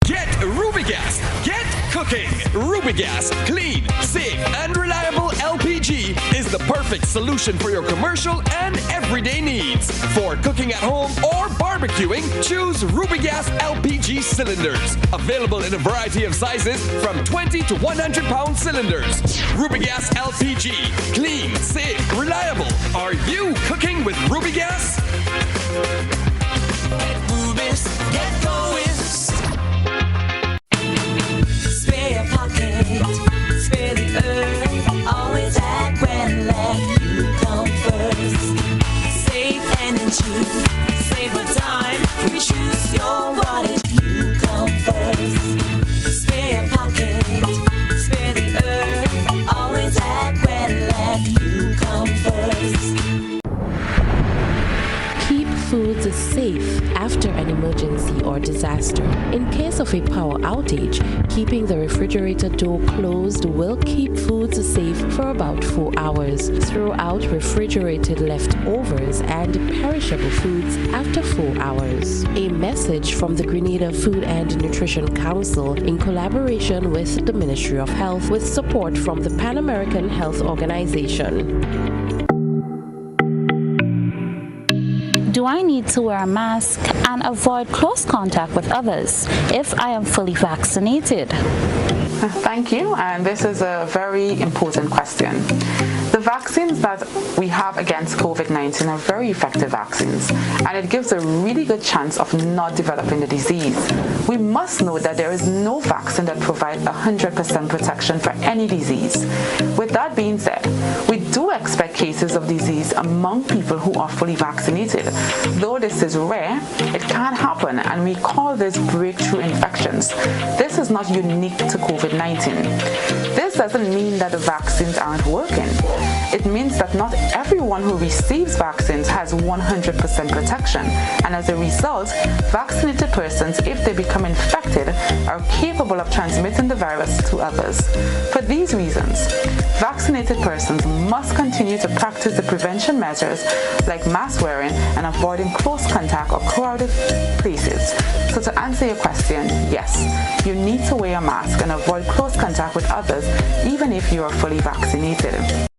Get Rubigas. Get cooking. Rubigas, clean, safe, and reliable LPG is the perfect solution for your commercial and everyday needs. For cooking at home or barbecuing, choose Rubigas LPG cylinders. Available in a variety of sizes from 20 to 100 pound cylinders. Rubigas LPG, clean, safe, reliable. Are you cooking with Rubigas? Get Rubis, get going. Spare your pocket, spare the earth. Always at Grenada, you come first. Save energy, save the time. We choose your wattage, you come first. Spare your pocket, spare the earth. Always at Grenada, you come first. Keep foods safe after an emergency or disaster. In case of a power outage, keeping the refrigerator door closed will keep foods safe for about 4 hours. Throw out refrigerated leftovers and perishable foods after 4 hours. A message from the Grenada Food and Nutrition Council in collaboration with the Ministry of Health with support from the Pan American Health Organization. Do I need to wear a mask and avoid close contact with others if I am fully vaccinated? Thank you, and this is a very important question. The vaccines that we have against COVID-19 are very effective vaccines, and it gives a really good chance of not developing the disease. We must know that there is no vaccine that provides 100% protection for any disease. With that being said, we do expect cases of disease among people who are fully vaccinated. Though this is rare, it can happen, and we call this breakthrough infections. This is not unique to COVID-19. This doesn't mean that the vaccines aren't working. It means that not everyone who receives vaccines has 100% protection, and as a result, vaccinated persons, if they become infected, are capable of transmitting the virus to others. For these reasons, vaccinated persons must continue to practice the prevention measures like mask wearing and avoiding close contact or crowded places. So to answer your question, yes, you need to wear a mask and avoid close contact with others even if you are fully vaccinated.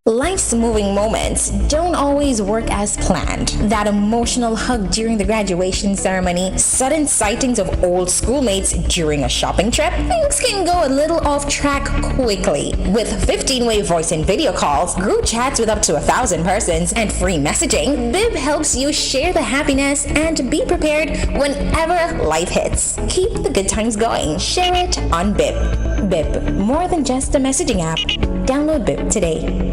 Life's moving moments don't always work as planned. That emotional hug during the graduation ceremony, sudden sightings of old schoolmates during a shopping trip, things can go a little off track quickly. With 15-way voice and video calls, group chats with up to 1,000 persons, and free messaging, Bib helps you share the happiness and be prepared whenever life hits. Keep the good times going. Share it on Bib. Bib, more than just a messaging app. Download Bib today.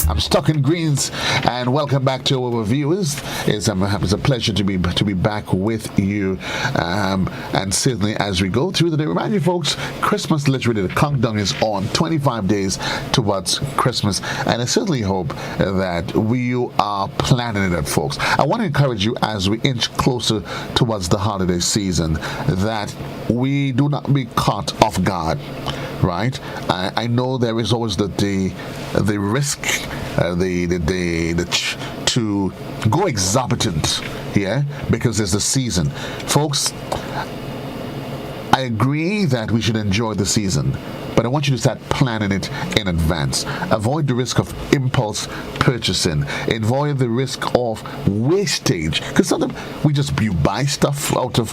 I'm stuck in greens, and welcome back to our viewers. It's a pleasure to be back with you, and certainly as we go through the day, remind you folks, Christmas, literally the countdown is on. 25 days towards Christmas, and I certainly hope that we are planning it, folks. I want to encourage you as we inch closer towards the holiday season that we do not be caught off guard. Right, I know there is always the risk, to go exorbitant, because it's the season, folks. I agree that we should enjoy the season, but I want you to start planning it in advance. Avoid the risk of impulse purchasing. Avoid the risk of wastage. Because sometimes you buy stuff out of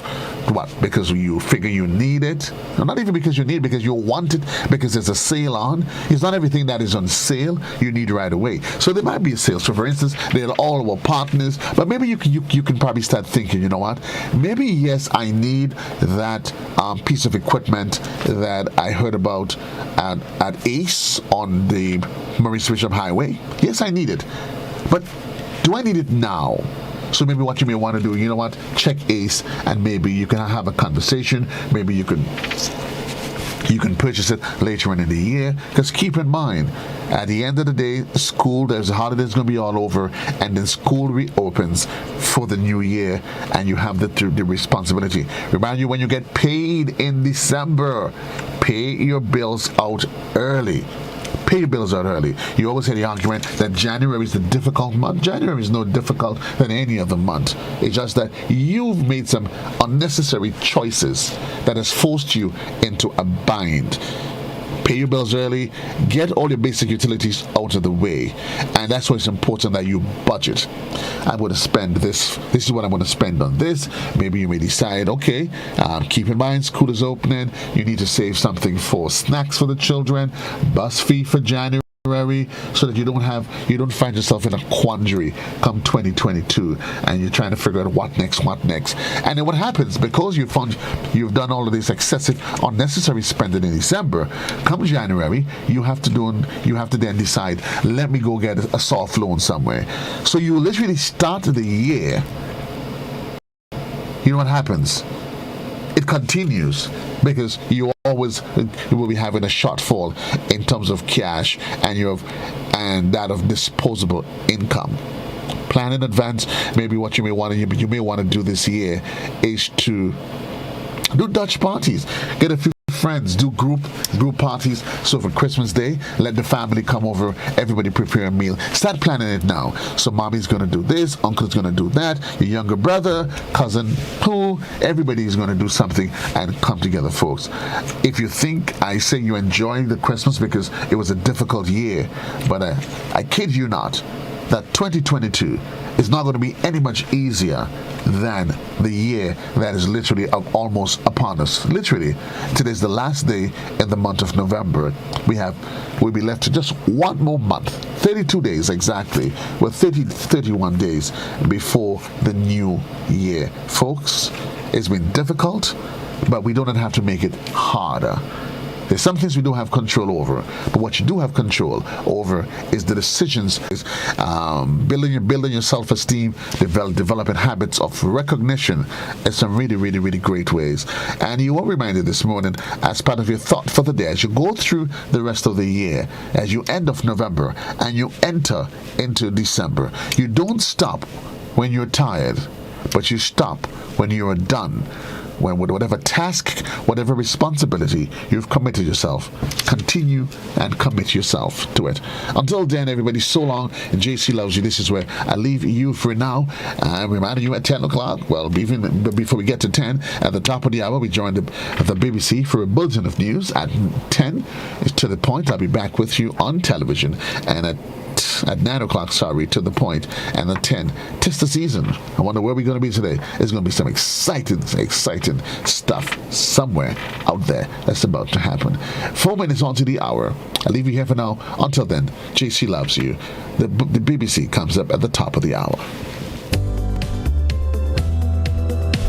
what? Because you figure you need it. No, not even because you need it, because you want it, because there's a sale on. It's not everything that is on sale you need right away. So there might be a sale. So for instance, they're all our partners, but maybe you can probably start thinking, you know what? Maybe yes, I need that piece of equipment that I heard about at Ace on the Maurice Bishop Highway. Yes, I need it, but do I need it now? So maybe what you may want to do, you know what, check Ace, and maybe you can have a conversation. Maybe you can purchase it later in the year. Because keep in mind, at the end of the day, there's a holiday that's going to be all over, and then school reopens for the new year, and you have the responsibility. Remind you, when you get paid in December, pay your bills out early. Pay your bills out early. You always hear the argument that January is the difficult month. January is no difficult than any other month. It's just that you've made some unnecessary choices that has forced you into a bind. Pay your bills early, get all your basic utilities out of the way, and that's why it's important that you budget. I'm going to spend this is what I'm going to spend on this. Maybe you may decide, okay, keep in mind school is opening, you need to save something for snacks for the children, bus fee for January, so that you don't find yourself in a quandary come 2022 and you're trying to figure out what next. And then what happens, because you've done all of this excessive unnecessary spending in December, come January you have to then decide, let me go get a soft loan somewhere. So you literally start the year, you know what happens? It continues, because you will be having a shortfall in terms of cash and that of disposable income. Plan in advance. Maybe what you may want to do this year is to do Dutch parties. Get a few friends, do group parties. So for Christmas Day, let the family come over, everybody prepare a meal. Start planning it now. So mommy's going to do this, uncle's going to do that, your younger brother, cousin, everybody is going to do something and come together, folks. If you think I say you're enjoying the Christmas because it was a difficult year, but I kid you not, that 2022 is not going to be any much easier than the year that is literally almost upon us. Literally, today's the last day in the month of November. We'll be left to just one more month, 32 days exactly, with 31 days before the new year. Folks, It's been difficult, but we don't have to make it harder. There's some things we don't have control over, but what you do have control over is the decisions, building your self-esteem, developing habits of recognition in some really, really, really great ways. And you were reminded this morning, as part of your thought for the day, as you go through the rest of the year, as you end of November and you enter into December, you don't stop when you're tired, but you stop when you are done. When with whatever task, whatever responsibility you've committed yourself, continue and commit yourself to it. Until then, everybody, so long. And JC loves you. This is where I leave you for now. I'm reminding you at 10 o'clock, well, even before we get to 10, at the top of the hour, we join the BBC for a bulletin of news. At 10, to the point, I'll be back with you on television. And at 9 o'clock, to the point, and at 10, 'tis the season. I wonder where we're going to be today. There's going to be some exciting stuff somewhere out there that's about to happen. 4 minutes on to the hour. I'll leave you here for now. Until then, JC loves you. The BBC comes up at the top of the hour.